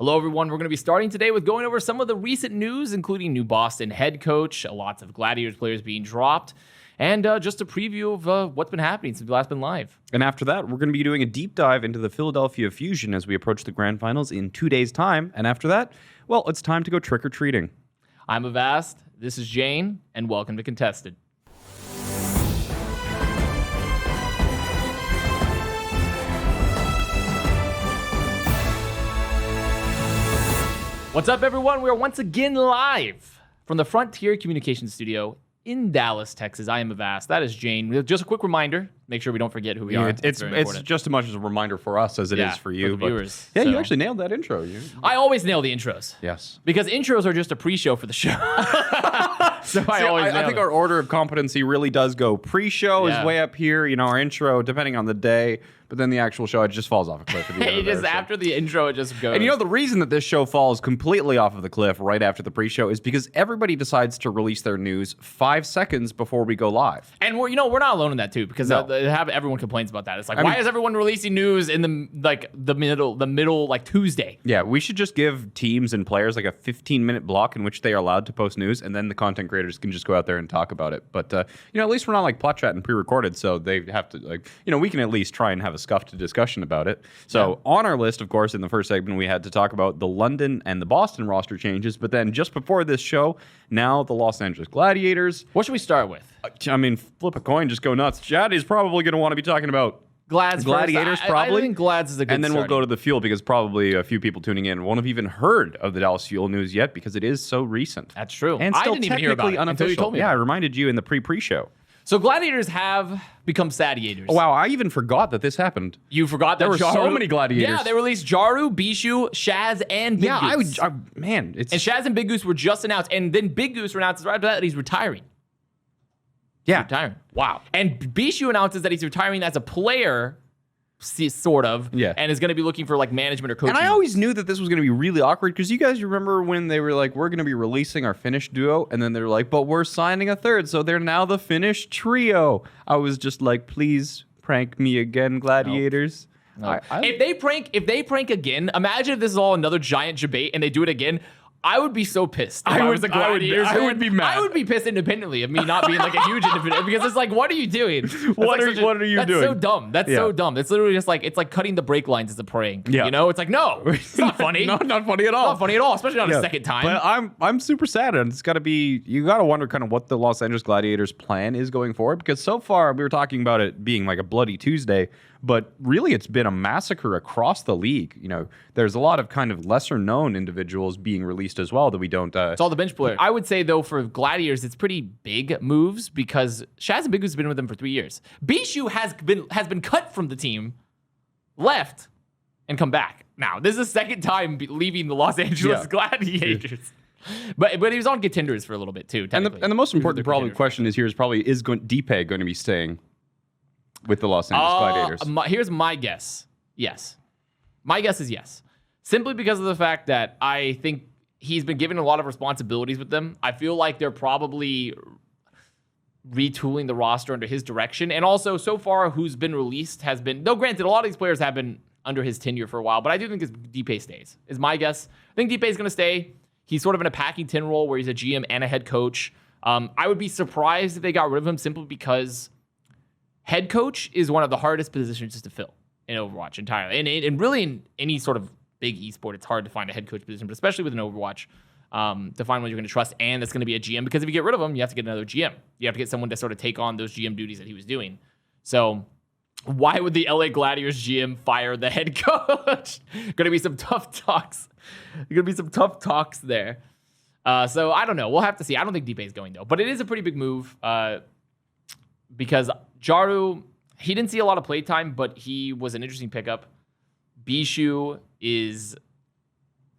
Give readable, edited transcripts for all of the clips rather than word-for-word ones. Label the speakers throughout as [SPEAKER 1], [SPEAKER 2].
[SPEAKER 1] Hello, everyone. We're going to be starting today with going over some of the recent news, including new Boston head coach, lots of Gladiators players being dropped, and just a preview of what's been happening since we last been live.
[SPEAKER 2] And after that, we're going to be doing a deep dive into the Philadelphia Fusion as we approach the grand finals in 2 days' time. And after that, well, it's time to go trick-or-treating.
[SPEAKER 1] I'm Avast, this is Jayne, and welcome to Contested. What's up, everyone? We are once again live from the Frontier Communications Studio in Dallas, Texas. I am Avast. That is Jayne. Just a quick reminder, make sure we don't forget who we are.
[SPEAKER 2] It's just as much as a reminder for us as it is for you.
[SPEAKER 1] For the viewers.
[SPEAKER 2] Yeah, you actually nailed that intro.
[SPEAKER 1] I always nail the intros.
[SPEAKER 2] Yes.
[SPEAKER 1] Because intros are just a pre-show for the show. So I
[SPEAKER 2] think our order of competency really does go. Pre-show is way up here, our intro, depending on the day. But then the actual show, it just falls off a cliff at the end of
[SPEAKER 1] after the intro, it just goes.
[SPEAKER 2] And the reason that this show falls completely off of the cliff right after the pre-show is because everybody decides to release their news 5 seconds before we go live.
[SPEAKER 1] And we're not alone in that too, because everyone complains about that. It's like, why is everyone releasing news in the middle like Tuesday?
[SPEAKER 2] Yeah, we should just give teams and players like a 15-minute block in which they are allowed to post news, and then the content creators can just go out there and talk about it. But at least we're not like plot chat and pre-recorded, so they have to we can at least try and have a scuffed discussion about it. So on our list, of course, in the first segment, we had to talk about the London and the Boston roster changes. But then just before this show, now the Los Angeles Gladiators.
[SPEAKER 1] What should we start with?
[SPEAKER 2] Flip a coin, just go nuts. Chad is probably going to want to be talking about Gladiators, probably.
[SPEAKER 1] I think Glads is a good
[SPEAKER 2] And then we'll go to the Fuel because probably a few people tuning in won't have even heard of the Dallas Fuel news yet because it is so recent.
[SPEAKER 1] That's true.
[SPEAKER 2] And still
[SPEAKER 1] I didn't even hear about it until you told me.
[SPEAKER 2] Yeah, I reminded you in the pre-show.
[SPEAKER 1] So Gladiators have become Sadiators.
[SPEAKER 2] Oh, wow, I even forgot that this happened.
[SPEAKER 1] You forgot that
[SPEAKER 2] there were so many Gladiators.
[SPEAKER 1] Yeah, they released Jaru, Bishu, Shaz, and Big Goose.
[SPEAKER 2] And
[SPEAKER 1] Shaz and Big Goose were just announced, and then Big Goose announced right after that he's retiring.
[SPEAKER 2] Yeah.
[SPEAKER 1] He's retiring. Wow. And Bishu announces that he's retiring as a player, sort of, and is going to be looking for management or coaching.
[SPEAKER 2] And I always knew that this was going to be really awkward because you guys remember when they were like, we're going to be releasing our Finnish duo, and then they're like, but we're signing a third, so they're now the Finnish trio. I was just like, please prank me again, Gladiators.
[SPEAKER 1] No. If they prank again, imagine if this is all another giant debate and they do it again. I would be so pissed.
[SPEAKER 2] I would be mad.
[SPEAKER 1] I would be pissed independently of me not being a huge independent because it's like, what are you doing?
[SPEAKER 2] What are you doing?
[SPEAKER 1] That's so dumb. That's so dumb. It's literally just it's like cutting the brake lines as a prank. Yeah. It's like, no, it's not funny.
[SPEAKER 2] Not funny at all.
[SPEAKER 1] Not funny at all, especially not a second time.
[SPEAKER 2] But I'm super sad, and it's got to be. You got to wonder kind of what the Los Angeles Gladiators' plan is going forward because so far we were talking about it being like a bloody Tuesday. But really, it's been a massacre across the league. There's a lot of kind of lesser-known individuals being released as well that we don't...
[SPEAKER 1] It's all the bench players. I would say, though, for Gladiators, it's pretty big moves because Shaz and Big Goose have been with them for 3 years. Bishu has been cut from the team, left, and come back. Now, this is the second time leaving the Los Angeles Gladiators. But he was on contenders for a little bit, too,
[SPEAKER 2] and the most important question is Deepe going to be staying with the Los Angeles Gladiators?
[SPEAKER 1] Here's my guess. Yes. My guess is yes. Simply because of the fact that I think he's been given a lot of responsibilities with them. I feel like they're probably retooling the roster under his direction. And also, so far, who's been released has been... Though, granted, a lot of these players have been under his tenure for a while, but I do think Deepe stays, is my guess. I think Deepe is going to stay. He's sort of in a packing 10 role where he's a GM and a head coach. I would be surprised if they got rid of him simply because... Head coach is one of the hardest positions to fill in Overwatch entirely. And really in any sort of big esport, it's hard to find a head coach position, but especially with an Overwatch, to find one you're going to trust and that's going to be a GM. Because if you get rid of him, you have to get another GM. You have to get someone to sort of take on those GM duties that he was doing. So why would the LA Gladiators GM fire the head coach? Going to be some tough talks. There. So I don't know. We'll have to see. I don't think Deepe is going, though. But it is a pretty big move. Because Jaru, he didn't see a lot of playtime, but he was an interesting pickup. Bishu he's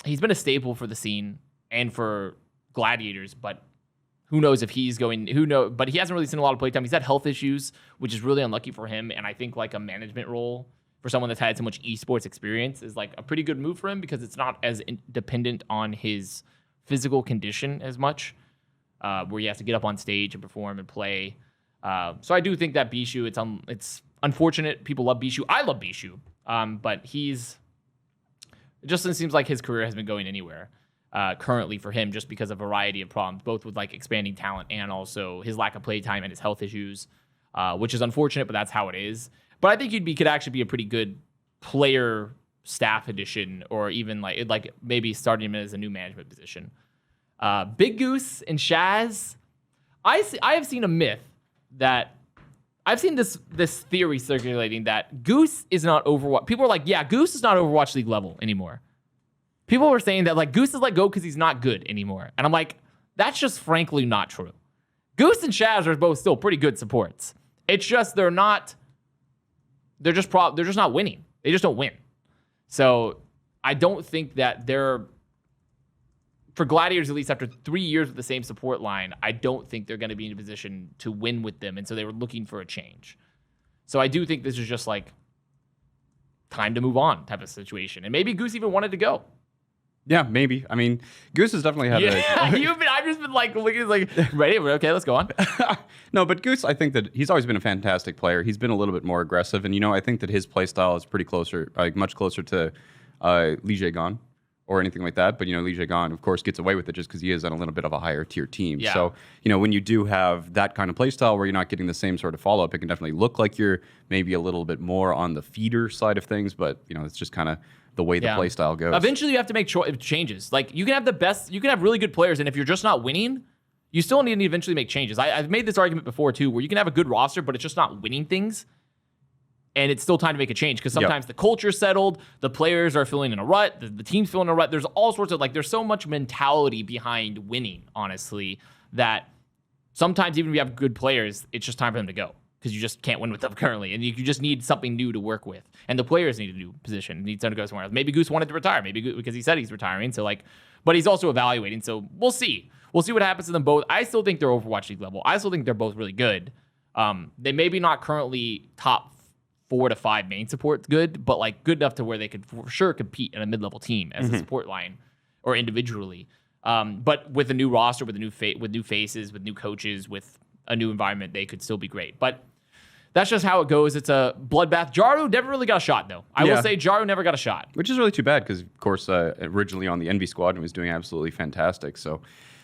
[SPEAKER 1] been a staple for the scene and for Gladiators, but who knows if he's going, but he hasn't really seen a lot of playtime. He's had health issues, which is really unlucky for him. And I think a management role for someone that's had so much esports experience is a pretty good move for him because it's not as dependent on his physical condition as much, where he has to get up on stage and perform and play. So I do think that Bishu, it's unfortunate. People love Bishu. I love Bishu. But he's It just doesn't seem like his career has been going anywhere currently for him, just because of a variety of problems, both with like expanding talent and also his lack of play time and his health issues, which is unfortunate, but that's how it is. But I think could actually be a pretty good player staff addition, or even like maybe starting him as a new management position. Big Goose and Shaz. I have seen a myth that I've seen this theory circulating that Goose is not Overwatch. People are like, yeah, Goose is not Overwatch League level anymore. People were saying that like Goose is let go because he's not good anymore. And I'm like, that's just frankly not true. Goose and Shaz are both still pretty good supports. It's just they're just not winning. They just don't win. So I don't think that for Gladiators, at least after 3 years with the same support line, I don't think they're going to be in a position to win with them. And so they were looking for a change. So I do think this is just like time to move on type of situation. And maybe Goose even wanted to go.
[SPEAKER 2] Yeah, maybe. I mean, Goose has definitely had
[SPEAKER 1] I've just been like, looking like, ready? Okay, let's go on.
[SPEAKER 2] No, but Goose, I think that he's always been a fantastic player. He's been a little bit more aggressive. And, I think that his play style is pretty much closer to Lee Jae-gon or anything like that. But, Lee Jae-gon, of course, gets away with it just because he is on a little bit of a higher tier team.
[SPEAKER 1] Yeah.
[SPEAKER 2] So, when you do have that kind of play style where you're not getting the same sort of follow-up, it can definitely look like you're maybe a little bit more on the feeder side of things. But, it's just kind of the way the play style goes.
[SPEAKER 1] Eventually, you have to make changes. Like, you can have really good players, and if you're just not winning, you still need to eventually make changes. I've made this argument before, too, where you can have a good roster, but it's just not winning things, and it's still time to make a change, because sometimes the culture's settled, the players are feeling in a rut, the team's feeling in a rut. There's all sorts of, there's so much mentality behind winning, honestly, that sometimes even if you have good players, it's just time for them to go, because you just can't win with them currently, and you just need something new to work with. And the players need a new position, need to go somewhere else. Maybe Goose wanted to retire, because he said he's retiring. So but he's also evaluating. So we'll see. We'll see what happens to them both. I still think they're Overwatch League level. I still think they're both really good. They maybe not currently top 4 to 5 main supports good, but good enough to where they could for sure compete in a mid-level team as a support line or individually. But with a new roster, with new faces, with new coaches, with a new environment, they could still be great. But that's just how it goes. It's a bloodbath. Jaru never really got a shot, though. I will say Jaru never got a shot.
[SPEAKER 2] Which is really too bad, because, of course, originally on the Envy squad and was doing absolutely fantastic. So,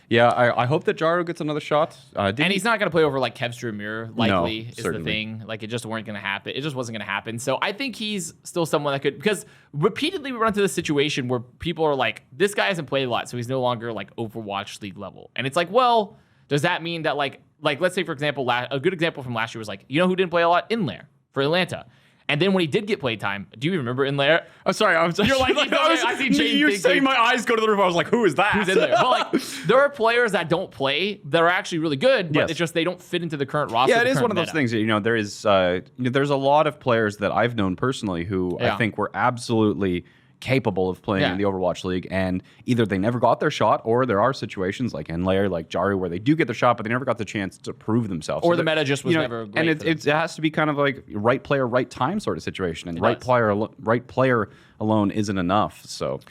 [SPEAKER 2] yeah, I hope that Jaru gets another shot.
[SPEAKER 1] And he's not going to play over Kevster Mir, likely, is
[SPEAKER 2] certainly
[SPEAKER 1] the thing. It just weren't going to happen. It just wasn't going to happen. So I think he's still someone that could, because repeatedly we run into this situation where people are like, this guy hasn't played a lot, so he's no longer Overwatch League level. And it's like, well, does that mean that let's say, for example, a good example from last year was who didn't play a lot? Inlair for Atlanta. And then when he did get play time, do you remember Inlair?
[SPEAKER 2] I'm sorry.
[SPEAKER 1] You're I see Jayne.
[SPEAKER 2] You're saying my eyes go to the roof. I was like, who is that?
[SPEAKER 1] Who's Inlair? But there are players that don't play that are actually really good, but it's just they don't fit into the current roster.
[SPEAKER 2] Yeah, it is one of those things. There is there's a lot of players that I've known personally who I think were absolutely capable of playing in the Overwatch League, and either they never got their shot, or there are situations like Enlair, like Jaru, where they do get the shot, but they never got the chance to prove themselves.
[SPEAKER 1] Or the meta just was never great.
[SPEAKER 2] And it has to be kind of right player, right time sort of situation, and right player alone isn't enough. So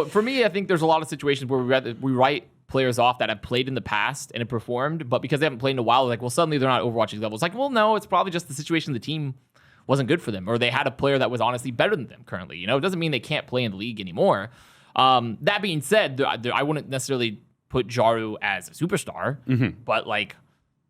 [SPEAKER 1] for me, I think there's a lot of situations where we write players off that have played in the past and have performed, but because they haven't played in a while, suddenly they're not Overwatch League level. It's well, no, it's probably just the situation the team wasn't good for them, or they had a player that was honestly better than them currently. It doesn't mean they can't play in the league anymore. That being said, I wouldn't necessarily put Jaru as a superstar, but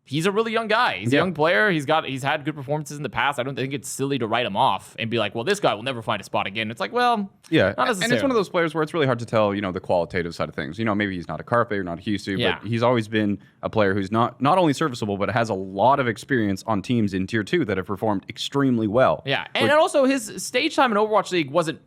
[SPEAKER 1] he's a really young guy. He's a young player. He's had good performances in the past. I don't think it's silly to write him off and be like, well, this guy will never find a spot again. It's well,
[SPEAKER 2] yeah,
[SPEAKER 1] not necessarily.
[SPEAKER 2] And it's one of those players where it's really hard to tell, the qualitative side of things. Maybe he's not a Carpe or not a Husu, but he's always been a player who's not only serviceable, but has a lot of experience on teams in Tier 2 that have performed extremely well.
[SPEAKER 1] Yeah, and also his stage time in Overwatch League wasn't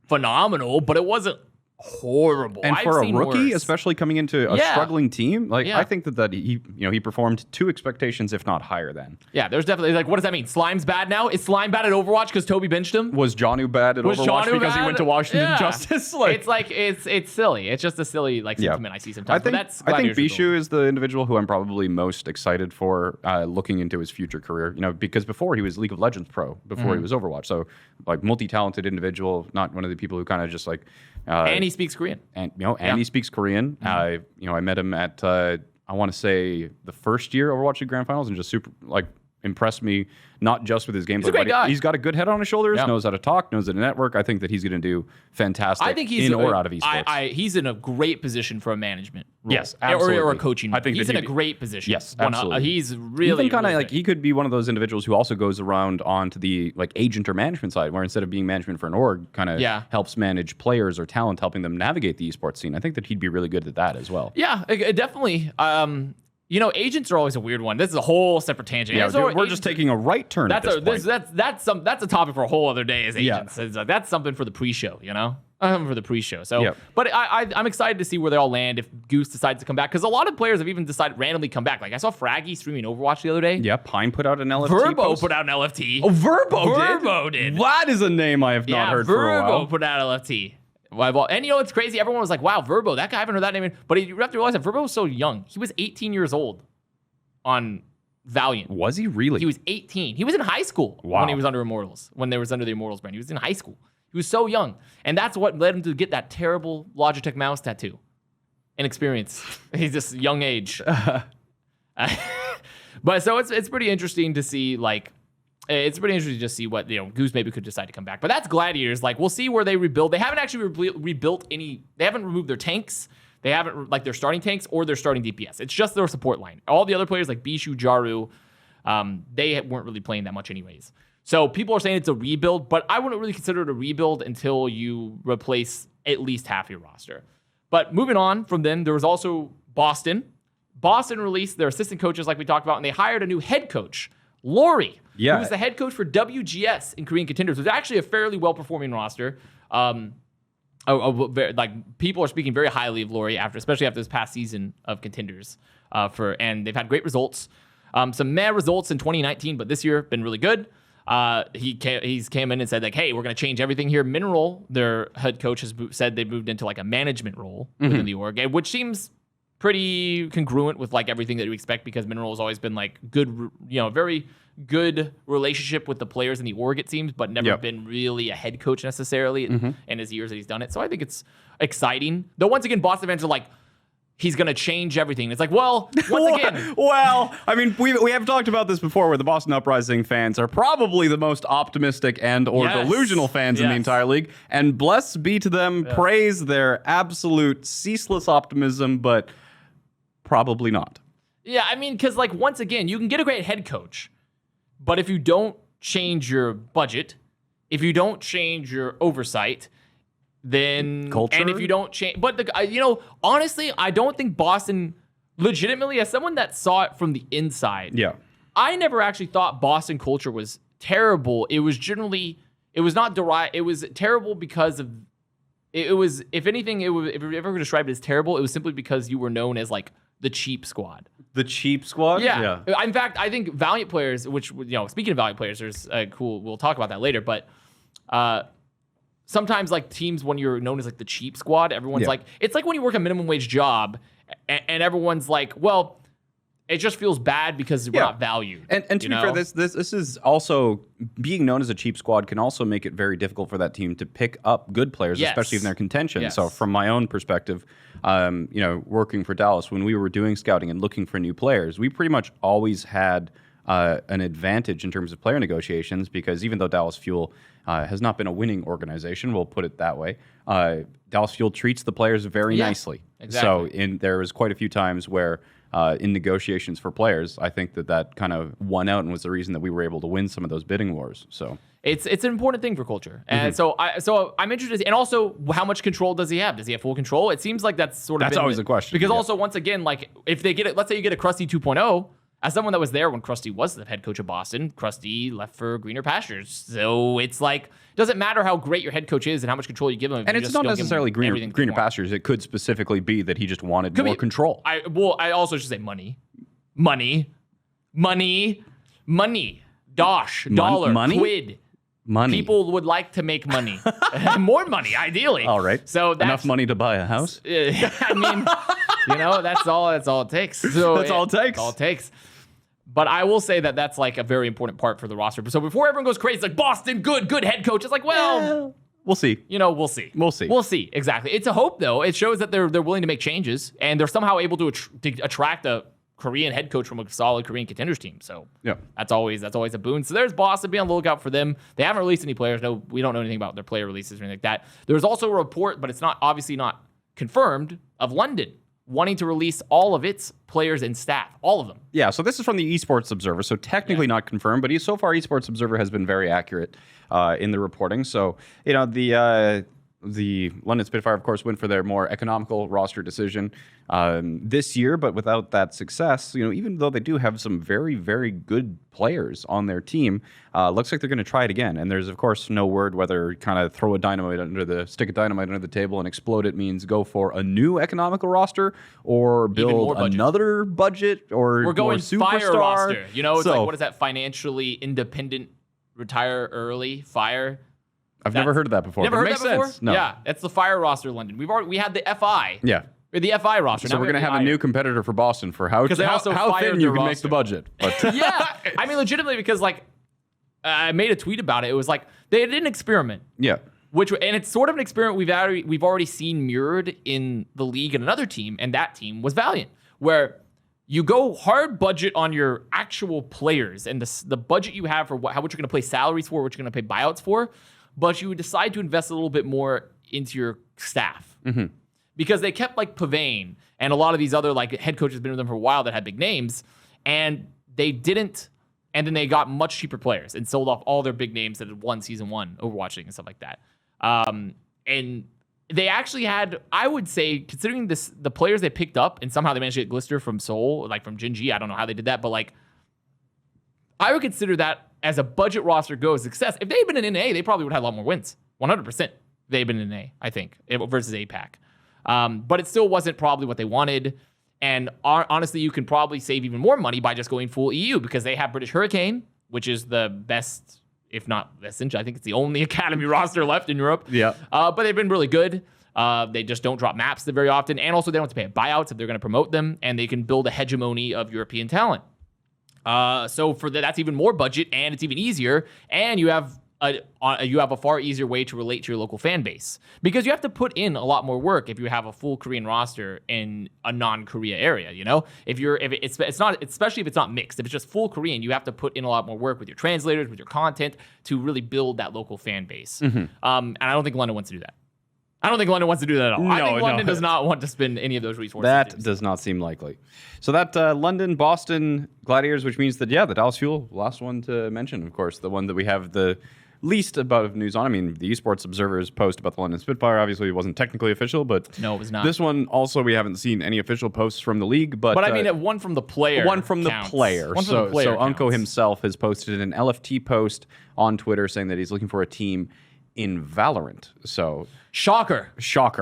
[SPEAKER 1] phenomenal, but it wasn't horrible.
[SPEAKER 2] And for a rookie,
[SPEAKER 1] worse.
[SPEAKER 2] Especially coming into a struggling team, I think that he performed to expectations, if not higher than.
[SPEAKER 1] Yeah, there's definitely what does that mean? Slime's bad now? Is Slime bad at Overwatch because Toby benched him?
[SPEAKER 2] Was Jonu bad at Overwatch because he went to Washington Justice?
[SPEAKER 1] It's silly. It's just a silly sentiment I see sometimes. I
[SPEAKER 2] think Bishu is the individual who I'm probably most excited for looking into his future career. Because before he was League of Legends pro, before he was Overwatch, so multi-talented individual, not one of the people who kind of just
[SPEAKER 1] and he speaks Korean.
[SPEAKER 2] And he speaks Korean. I met him at I want to say the first year Overwatch League Grand Finals, and just super impressed me, not just with his gameplay.
[SPEAKER 1] He's a great guy.
[SPEAKER 2] He's got a good head on his shoulders,
[SPEAKER 1] Yeah.
[SPEAKER 2] knows how to talk, knows how to network. I think that he's going to do fantastic
[SPEAKER 1] I think he's
[SPEAKER 2] in or out of esports.
[SPEAKER 1] He's in a great position for a management role.
[SPEAKER 2] Yes, absolutely.
[SPEAKER 1] Or a coaching role.
[SPEAKER 2] I think
[SPEAKER 1] he's
[SPEAKER 2] that
[SPEAKER 1] in a great position.
[SPEAKER 2] Yes, absolutely.
[SPEAKER 1] He's really
[SPEAKER 2] Even kind of
[SPEAKER 1] really
[SPEAKER 2] like
[SPEAKER 1] good.
[SPEAKER 2] he could be one of those individuals who also goes around onto the like agent or management side, where instead of being management for an org, kind of helps manage players or talent, helping them navigate the esports scene. I think that he'd be really good at that as well.
[SPEAKER 1] Yeah, definitely. You know, agents are always a weird one. This is a whole separate tangent.
[SPEAKER 2] Yeah, dude, we're just taking a right turn at this point.
[SPEAKER 1] That's a topic for a whole other day. Is agents? It's like, that's something for the pre-show. You know, for the pre-show. So, but I'm excited to see where they all land if Goose decides to come back, because a lot of players have even decided randomly come back. Like I saw Fraggy streaming Overwatch the other day.
[SPEAKER 2] Yeah, Pine put out an LFT.
[SPEAKER 1] Verbo put out an LFT.
[SPEAKER 2] Oh, Verbo did. That is a name I have not heard for a while.
[SPEAKER 1] Verbo put out an LFT. And you know, it's crazy. Everyone was like, wow, Verbo, that guy, I haven't heard that name. But you have to realize that Verbo was so young. He was 18 years old on Valiant.
[SPEAKER 2] Was he really?
[SPEAKER 1] He was 18. He was in high school when he was under Immortals, when they was under the Immortals brand. He was in high school. He was so young. And that's what led him to get that terrible Logitech mouse tattoo. Inexperience. He's just young age. But so it's pretty interesting to see, like, it's pretty interesting to just see what, you know, Goose maybe could decide to come back. But that's Gladiators. Like, we'll see where they rebuild. They haven't actually rebuilt any. They haven't removed their tanks. They haven't, like, their starting tanks or their starting DPS. It's just their support line. All the other players, like Bishu, Jaru, they weren't really playing that much anyways. So people are saying it's a rebuild, but I wouldn't really consider it a rebuild until you replace at least half your roster. But moving on from them, there was also Boston. Boston released their assistant coaches, like we talked about, and they hired a new head coach, Lori.
[SPEAKER 2] Yeah.
[SPEAKER 1] Who was the head coach for WGS in Korean Contenders. It was actually a fairly well-performing roster. Like, people are speaking very highly of Lori especially after this past season of Contenders. And they've had great results. Some meh results in 2019, but this year been really good. He's came in and said, like, hey, we're going to change everything here. Mineral, their head coach, has said they moved into like a management role within the org, which seems pretty congruent with like everything that we expect, because Mineral has always been like good, you know, very good relationship with the players in the org, it seems, but never been really a head coach necessarily in his years that he's done it. So I think it's exciting. Though once again, Boston fans are like, he's going to change everything. It's like, well, once again.
[SPEAKER 2] Well, I mean, we have talked about this before, where the Boston Uprising fans are probably the most optimistic and or delusional fans in the entire league. And bless be to them, praise their absolute ceaseless optimism, but probably not.
[SPEAKER 1] Yeah, I mean, because like, once again, you can get a great head coach, but if you don't change your budget, if you don't change your oversight, then
[SPEAKER 2] culture,
[SPEAKER 1] and if you don't change, but you know, honestly, I don't think Boston, legitimately, as someone that saw it from the inside, I never actually thought Boston culture was terrible. It was generally, it was not derived. It was terrible because of, it was, if anything, it was, if you ever described it as terrible, it was simply because you were known as like the cheap squad.
[SPEAKER 2] The cheap squad?
[SPEAKER 1] Yeah. In fact, I think Valiant players, which, you know, speaking of Valiant players, there's cool, we'll talk about that later, but sometimes like teams, when you're known as like the cheap squad, everyone's like, it's like when you work a minimum wage job and everyone's like, well, it just feels bad because we're not valued.
[SPEAKER 2] And to be fair, this is also, being known as a cheap squad can also make it very difficult for that team to pick up good players, especially in their contention. So from my own perspective, you know, working for Dallas, when we were doing scouting and looking for new players, we pretty much always had an advantage in terms of player negotiations, because even though Dallas Fuel has not been a winning organization, we'll put it that way, Dallas Fuel treats the players very nicely. So there was quite a few times where in negotiations for players, I think that kind of won out and was the reason that we were able to win some of those bidding wars. So
[SPEAKER 1] it's an important thing for culture. And so I'm interested, and also how much control does he have? Does he have full control? It seems like that's
[SPEAKER 2] always a question.
[SPEAKER 1] Because also, once again, like if they get it, let's say you get a Krusty 2.0, as someone that was there when Krusty was the head coach of Boston, Krusty left for greener pastures. So it's like, doesn't matter how great your head coach is and how much control you give him.
[SPEAKER 2] And it's not necessarily greener pastures. It could specifically be that he just wanted more control.
[SPEAKER 1] I also should say money. Dosh, dollar,
[SPEAKER 2] money?
[SPEAKER 1] Quid.
[SPEAKER 2] Money.
[SPEAKER 1] People would like to make money. More money, ideally.
[SPEAKER 2] All right.
[SPEAKER 1] So that's
[SPEAKER 2] enough money to buy a house?
[SPEAKER 1] I mean, you know, that's all it takes. So
[SPEAKER 2] that's all it takes.
[SPEAKER 1] That's all it takes. But I will say that that's like a very important part for the roster. So before everyone goes crazy, it's like Boston, good head coach. It's like, well,
[SPEAKER 2] we'll see.
[SPEAKER 1] You know, we'll see. We'll see. Exactly. It's a hope, though. It shows that they're willing to make changes, and they're somehow able to attract a Korean head coach from a solid Korean contenders team. So
[SPEAKER 2] Yeah.
[SPEAKER 1] that's always a boon. So there's Boston. Be on the lookout for them. They haven't released any players. No, we don't know anything about their player releases or anything like that. There's also a report, but it's not obviously not confirmed, of London wanting to release all of its players and staff, all of them.
[SPEAKER 2] Yeah, so this is from the Esports Observer, so technically not confirmed, but so far Esports Observer has been very accurate in the reporting. So, the London Spitfire, of course, went for their more economical roster decision this year, but without that success, even though they do have some very, very good players on their team, looks like they're going to try it again. And there's, of course, no word whether kind of throw stick a dynamite under the table and explode it means go for a new economical roster or build another budget or
[SPEAKER 1] we're going fire
[SPEAKER 2] superstar
[SPEAKER 1] roster. It's like, what is that? Financially independent, retire early, fire.
[SPEAKER 2] I've never heard of that before.
[SPEAKER 1] Never heard
[SPEAKER 2] makes
[SPEAKER 1] that before?
[SPEAKER 2] sense. No.
[SPEAKER 1] Yeah, that's the fire roster, London. We had the FI.
[SPEAKER 2] Yeah.
[SPEAKER 1] Or the FI roster.
[SPEAKER 2] So we're going to have a new competitor for Boston for how
[SPEAKER 1] they also
[SPEAKER 2] how
[SPEAKER 1] fired
[SPEAKER 2] thin you
[SPEAKER 1] their
[SPEAKER 2] can make
[SPEAKER 1] roster.
[SPEAKER 2] the budget. But
[SPEAKER 1] Yeah, I mean, legitimately, because I made a tweet about it. It was like they did an experiment.
[SPEAKER 2] Yeah.
[SPEAKER 1] And it's sort of an experiment we've already seen mirrored in the league and another team, and that team was Valiant, where you go hard budget on your actual players and the budget you have for what you're going to play salaries for, what you're going to pay buyouts for, but you decide to invest a little bit more into your staff.
[SPEAKER 2] Mm-hmm.
[SPEAKER 1] Because they kept Pavane and a lot of these other head coaches been with them for a while that had big names, and they didn't. And then they got much cheaper players and sold off all their big names that had won Season 1 Overwatch League and stuff like that. And they actually had, I would say, considering the players they picked up, and somehow they managed to get Glister from Seoul, from Jinji. I don't know how they did that, but I would consider that as a budget roster goes success. If they had been in NA, they probably would have had a lot more wins. 100%. They had been in NA, I think, versus APAC. But it still wasn't probably what they wanted. And honestly, you can probably save even more money by just going full EU because they have British Hurricane, which is the best, if not best, I think it's the only academy roster left in Europe.
[SPEAKER 2] Yeah.
[SPEAKER 1] But they've been really good. They just don't drop maps very often. And also, they don't have to pay buyouts if they're going to promote them. And they can build a hegemony of European talent. So that's even more budget, and it's even easier. And you have a far easier way to relate to your local fan base because you have to put in a lot more work if you have a full Korean roster in a non-Korea area. It's not, especially if it's not mixed. If it's just full Korean, you have to put in a lot more work with your translators, with your content to really build that local fan base. Mm-hmm. And I don't think London wants to do that. I don't think London wants to do that at all. I think London does not want to spend any of those resources.
[SPEAKER 2] That does not seem likely. So that London, Boston Gladiators, which means that, the Dallas Fuel, last one to mention, of course, the one that we have the least amount of news on. I mean, the Esports Observer's post about the London Spitfire obviously wasn't technically official, but
[SPEAKER 1] no, it was not.
[SPEAKER 2] This one also, we haven't seen any official posts from the league, but
[SPEAKER 1] I mean, one from the player.
[SPEAKER 2] One from
[SPEAKER 1] counts.
[SPEAKER 2] the player.
[SPEAKER 1] One from the player
[SPEAKER 2] so Unko himself has posted an LFT post on Twitter saying that he's looking for a team in Valorant. So
[SPEAKER 1] Shocker.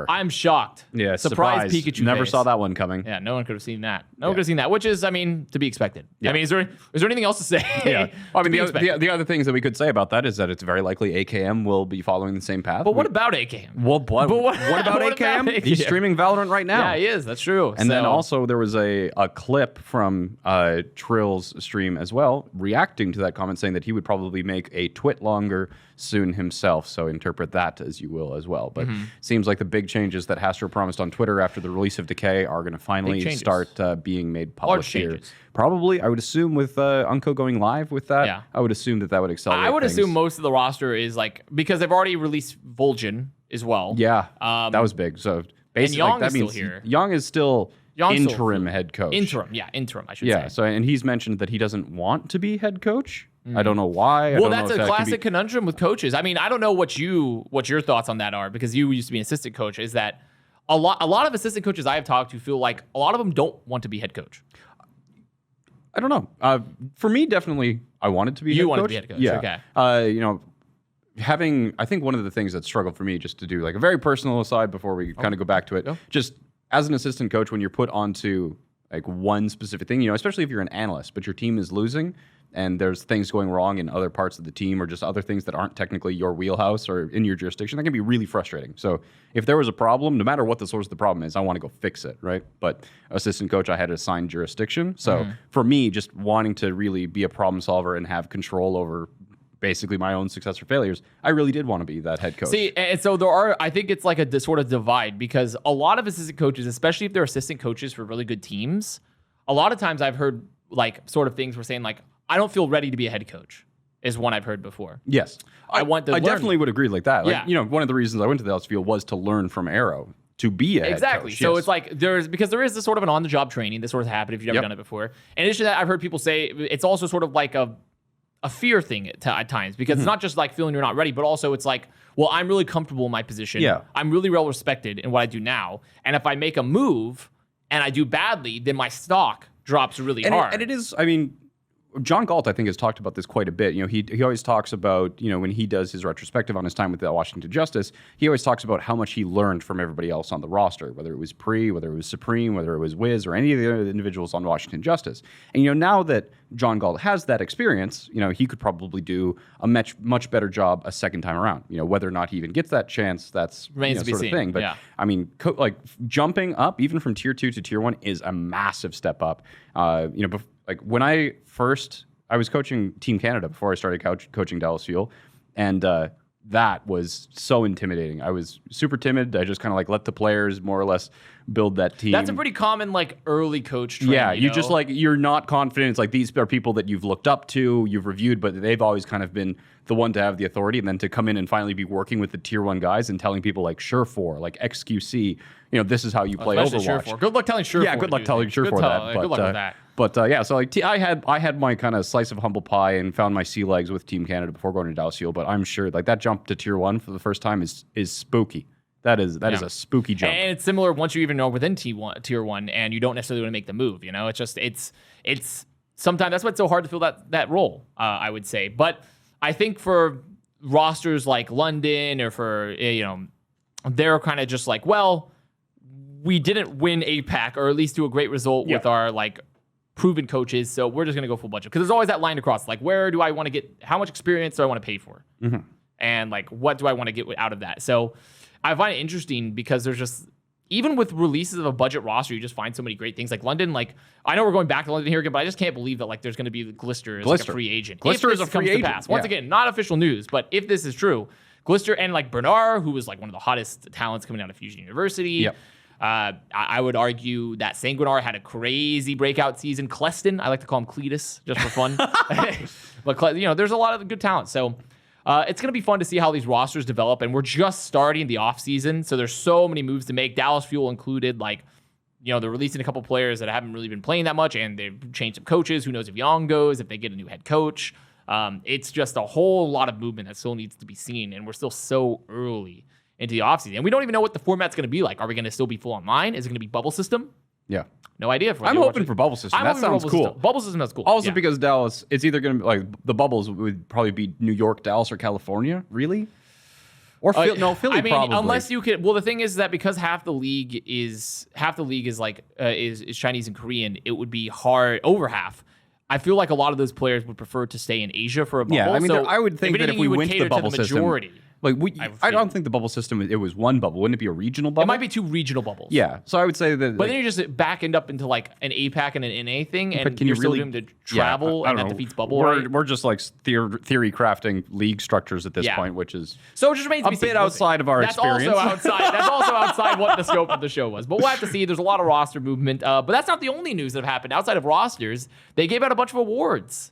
[SPEAKER 1] I'm shocked.
[SPEAKER 2] Yeah,
[SPEAKER 1] surprise Pikachu.
[SPEAKER 2] Never
[SPEAKER 1] face.
[SPEAKER 2] saw that one coming.
[SPEAKER 1] Yeah, no one could have seen that. No one could have seen that, which is, I mean, to be expected.
[SPEAKER 2] Yeah.
[SPEAKER 1] I mean, is there anything else to say?
[SPEAKER 2] Yeah. Well, I mean, the other things that we could say about that is that it's very likely AKM will be following the same path.
[SPEAKER 1] But what about AKM?
[SPEAKER 2] Well, what about AKM? He's streaming Valorant right now.
[SPEAKER 1] Yeah, he is. That's true.
[SPEAKER 2] And then also there was a clip from Trill's stream as well, reacting to that comment, saying that he would probably make a twit longer soon himself. So interpret that as you will as well. But seems like the big changes that Hastro promised on Twitter after the release of Decay are going to finally start being made public here. Probably, I would assume with Unko going live with that, I would assume that would accelerate
[SPEAKER 1] I would
[SPEAKER 2] things.
[SPEAKER 1] assume most of the roster is because they've already released Vol'jin as well.
[SPEAKER 2] Yeah, that was big. So basically,
[SPEAKER 1] and Young
[SPEAKER 2] that
[SPEAKER 1] is
[SPEAKER 2] means
[SPEAKER 1] still here.
[SPEAKER 2] Young is still interim head coach.
[SPEAKER 1] Interim, I should say.
[SPEAKER 2] Yeah, so and he's mentioned that he doesn't want to be head coach. I don't know why.
[SPEAKER 1] Well, that's a classic conundrum with coaches. I mean, I don't know what your thoughts on that are because you used to be an assistant coach. Is that a lot of assistant coaches I have talked to feel like a lot of them don't want to be head coach.
[SPEAKER 2] I don't know. For me, definitely, I wanted to be.
[SPEAKER 1] You
[SPEAKER 2] head
[SPEAKER 1] wanted
[SPEAKER 2] coach.
[SPEAKER 1] to be head coach.
[SPEAKER 2] Yeah. Okay. I think one of the things that struggled for me, just to do a very personal aside before we kind of go back to it, just as an assistant coach, when you're put onto one specific thing, especially if you're an analyst, but your team is losing and there's things going wrong in other parts of the team or just other things that aren't technically your wheelhouse or in your jurisdiction, that can be really frustrating. So if there was a problem, no matter what the source of the problem is, I want to go fix it, right? But assistant coach, I had assigned jurisdiction. So for me, just wanting to really be a problem solver and have control over basically my own success or failures, I really did want to be that head coach.
[SPEAKER 1] See, and so I think it's a sort of divide because a lot of assistant coaches, especially if they're assistant coaches for really good teams, a lot of times I've heard like sort of things we're saying like, I don't feel ready to be a head coach is one I've heard before.
[SPEAKER 2] Yes.
[SPEAKER 1] I want to
[SPEAKER 2] I
[SPEAKER 1] learn.
[SPEAKER 2] definitely would agree like that. Like,
[SPEAKER 1] Yeah.
[SPEAKER 2] one of the reasons I went to the Dallas field was to learn from Arrow to be a
[SPEAKER 1] Exactly.
[SPEAKER 2] head coach.
[SPEAKER 1] So
[SPEAKER 2] Yes.
[SPEAKER 1] it's like because there is this sort of an on-the-job training that sort of happened if you've never
[SPEAKER 2] Yep.
[SPEAKER 1] done it before. In addition to that, I've heard people say it's also sort of like a fear thing at times because it's not just like feeling you're not ready, but also it's like, well, I'm really comfortable in my position.
[SPEAKER 2] Yeah.
[SPEAKER 1] I'm really well respected in what I do now. And if I make a move and I do badly, then my stock drops really hard.
[SPEAKER 2] And it is, I mean, John Galt, I think, has talked about this quite a bit. He always talks about, when he does his retrospective on his time with the Washington Justice, he always talks about how much he learned from everybody else on the roster, whether it was Pre, whether it was Supreme, whether it was Wiz, or any of the other individuals on Washington Justice. And, now that John Galt has that experience, he could probably do a much better job a second time around. Whether or not he even gets that chance, that's
[SPEAKER 1] Remains to be
[SPEAKER 2] sort
[SPEAKER 1] seen.
[SPEAKER 2] of thing. But,
[SPEAKER 1] Yeah.
[SPEAKER 2] I mean, jumping up, even from Tier 2 to Tier 1, is a massive step up. When I was coaching Team Canada before I started coaching Dallas Fuel, and that was so intimidating. I was super timid. I just kind of let the players more or less build that team.
[SPEAKER 1] That's a pretty common early coach trend.
[SPEAKER 2] Yeah,
[SPEAKER 1] you know?
[SPEAKER 2] just you're not confident. It's like these are people that you've looked up to, you've reviewed, but they've always kind of been the one to have the authority, and then to come in and finally be working with the Tier 1 guys and telling people like Sure4, like XQC, this is how you play
[SPEAKER 1] Especially
[SPEAKER 2] Overwatch.
[SPEAKER 1] Sure4. Good luck telling Sure4.
[SPEAKER 2] Yeah, good luck telling Sure4 that.
[SPEAKER 1] Good luck with that.
[SPEAKER 2] But so I had my kind of slice of humble pie and found my sea legs with Team Canada before going to Dallas Fuel. But I'm sure that jump to Tier 1 for the first time is spooky. That is a spooky jump.
[SPEAKER 1] And it's similar once you even know within Tier 1 and you don't necessarily want to make the move. It's just it's sometimes that's why it's so hard to fill that role. I would say, but I think for rosters like London or for they're kind of just like, well, we didn't win APAC or at least do a great result with our proven coaches, so we're just going to go full budget. Because there's always that line across, where do I want to get, how much experience do I want to pay for?
[SPEAKER 2] Mm-hmm.
[SPEAKER 1] And what do I want to get out of that? So I find it interesting because there's just, even with releases of a budget roster, you just find so many great things. Like London, I know we're going back to London here again, but I just can't believe that there's going to be Glister as a free agent.
[SPEAKER 2] Glister
[SPEAKER 1] If
[SPEAKER 2] is
[SPEAKER 1] this
[SPEAKER 2] a free
[SPEAKER 1] comes to
[SPEAKER 2] agent.
[SPEAKER 1] pass. Once again, not official news, but if this is true, Glister and Bernard, who was one of the hottest talents coming out of Fusion University.
[SPEAKER 2] Yep.
[SPEAKER 1] I would argue that Sanguinar had a crazy breakout season. Cleston, I like to call him Cletus just for fun. But there's a lot of good talent. So it's going to be fun to see how these rosters develop. And we're just starting the offseason, so there's so many moves to make. Dallas Fuel included. They're releasing a couple players that haven't really been playing that much, and they've changed some coaches. Who knows if Young goes, if they get a new head coach. It's just a whole lot of movement that still needs to be seen, and we're still so early into the offseason. And we don't even know what the format's going to be like. Are we going to still be full online? Is it going to be bubble system?
[SPEAKER 2] Yeah.
[SPEAKER 1] No idea.
[SPEAKER 2] I'm hoping for bubble system. That sounds cool.
[SPEAKER 1] Bubble system, that's cool.
[SPEAKER 2] Also because Dallas, it's either going to be the bubbles would probably be New York, Dallas, or California. Really? Or Philly probably.
[SPEAKER 1] Unless you could. Well, the thing is that because half the league is is Chinese and Korean, it would be hard over half. I feel like a lot of those players would prefer to stay in Asia for a bubble.
[SPEAKER 2] Yeah, I mean,
[SPEAKER 1] so
[SPEAKER 2] I would think that if we went to the bubble system,
[SPEAKER 1] majority.
[SPEAKER 2] I don't think the bubble system, it was one bubble. Wouldn't it be a regional bubble?
[SPEAKER 1] It might be two regional bubbles.
[SPEAKER 2] Yeah. So I would say that.
[SPEAKER 1] But then you just back end up into an APAC and an NA thing, and
[SPEAKER 2] can
[SPEAKER 1] you're
[SPEAKER 2] you
[SPEAKER 1] still
[SPEAKER 2] really
[SPEAKER 1] doing to travel, and that defeats bubble.
[SPEAKER 2] We're just theory crafting league structures at this point, which is
[SPEAKER 1] so it just remains to be
[SPEAKER 2] a bit outside of our experience.
[SPEAKER 1] That's also outside what the scope of the show was. But we'll have to see. There's a lot of roster movement. But that's not the only news that happened outside of rosters. They gave out a bunch of awards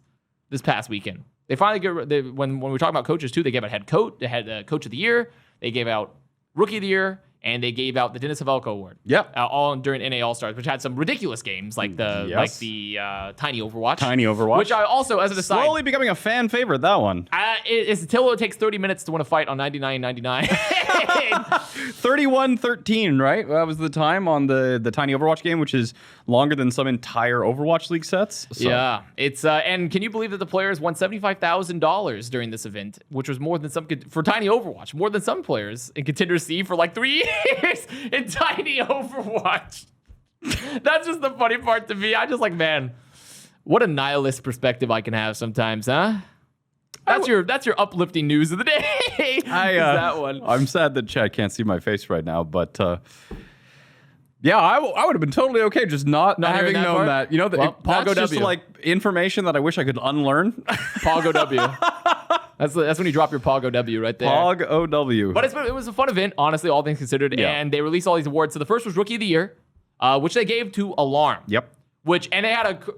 [SPEAKER 1] this past weekend. They finally when we talk about coaches too, they gave out head coach, coach of the year. They gave out rookie of the year, and they gave out the Dennis Havelko Award.
[SPEAKER 2] Yep.
[SPEAKER 1] All during NA All Stars, which had some ridiculous games like the Tiny Overwatch.
[SPEAKER 2] Tiny Overwatch.
[SPEAKER 1] Which I also, as an aside,
[SPEAKER 2] slowly becoming a fan favorite. That one.
[SPEAKER 1] It's until it takes 30 minutes to win a fight on 99.99.
[SPEAKER 2] 31-13, right? That was the time on the Tiny Overwatch game, which is longer than some entire Overwatch League sets. So.
[SPEAKER 1] Yeah, it's and can you believe that the players won $75,000 during this event, which was more than some for Tiny Overwatch, more than some players in Contender C for 3 years in Tiny Overwatch. That's just the funny part to me. I just man, what a nihilist perspective I can have sometimes, huh? That's your uplifting news of the day. That one.
[SPEAKER 2] I'm sad that Chad can't see my face right now, but yeah, I would have been totally okay just not having known that. That's just information that I wish I could unlearn.
[SPEAKER 1] Pog OW. That's when you drop your Pog OW right there.
[SPEAKER 2] Pog OW.
[SPEAKER 1] But it was a fun event, honestly, all things considered. Yeah. And they released all these awards. So the first was Rookie of the Year, which they gave to Alarm.
[SPEAKER 2] Yep.
[SPEAKER 1] And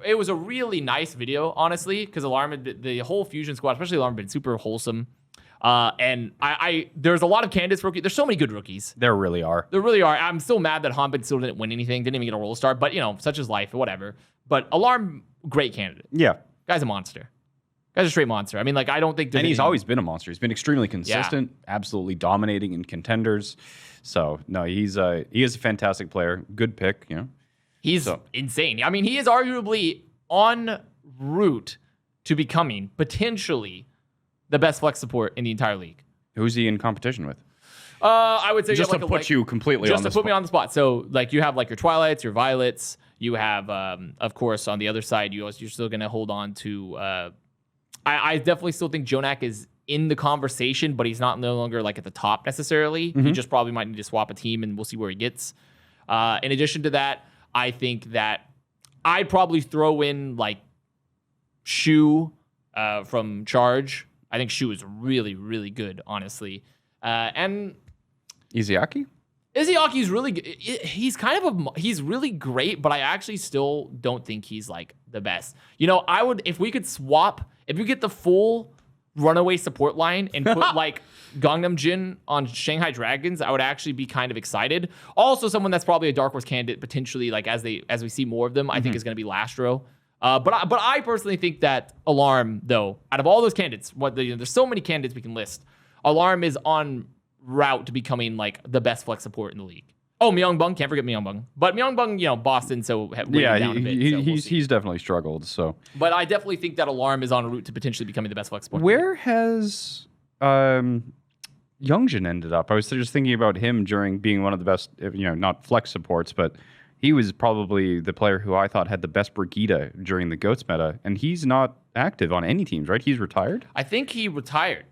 [SPEAKER 1] it was a really nice video, honestly, because Alarm, the whole Fusion squad, especially Alarm, been super wholesome. And there's a lot of candidates rookie. There's so many good rookies.
[SPEAKER 2] There really are.
[SPEAKER 1] There really are. I'm still mad that Hampin still didn't win anything, didn't even get a roll start. But such is life, whatever. But Alarm, great candidate.
[SPEAKER 2] Yeah,
[SPEAKER 1] guy's a monster. Guy's a straight monster. I mean, like I don't think.
[SPEAKER 2] And he's always been a monster. He's been extremely consistent, absolutely dominating in contenders. So no, he is a fantastic player. Good pick.
[SPEAKER 1] He's insane. I mean, he is arguably en route to becoming potentially the best flex support in the entire league.
[SPEAKER 2] Who's he in competition with?
[SPEAKER 1] I would say
[SPEAKER 2] just to put you completely on the spot.
[SPEAKER 1] Just to put me on the spot. So like you have like your Twilights, your Violets. You have, of course, on the other side, you're still going to hold on to. I definitely still think Jonak is in the conversation, but he's no longer like at the top necessarily.
[SPEAKER 2] Mm-hmm.
[SPEAKER 1] He just probably might need to swap a team, and we'll see where he gets. In addition to that, I think that I'd probably throw in like Shu from Charge. I think Shu is really, really good, honestly. And
[SPEAKER 2] Izayaki?
[SPEAKER 1] Izyaki's really good. He's really great, but I actually still don't think he's like the best. I would, if we could swap, if you get the full runaway support line and put like Gangnam Jin on Shanghai Dragons, I would actually be kind of excited. Also, someone that's probably a dark horse candidate potentially, like as we see more of them, I think is going to be Lastro. But I personally think that Alarm, though, out of all those candidates, there's so many candidates we can list. Alarm is on route to becoming like the best flex support in the league. Oh, Myongbung, can't forget Myongbung. But Myongbung, Boston, so down a bit.
[SPEAKER 2] He's definitely struggled. So,
[SPEAKER 1] but I definitely think that Alarm is on route to potentially becoming the best flex support.
[SPEAKER 2] Where has Youngjin ended up? I was just thinking about him during being one of the best, not flex supports, but he was probably the player who I thought had the best Brigida during the GOATS meta, and he's not active on any teams, right? He's retired?
[SPEAKER 1] I think he retired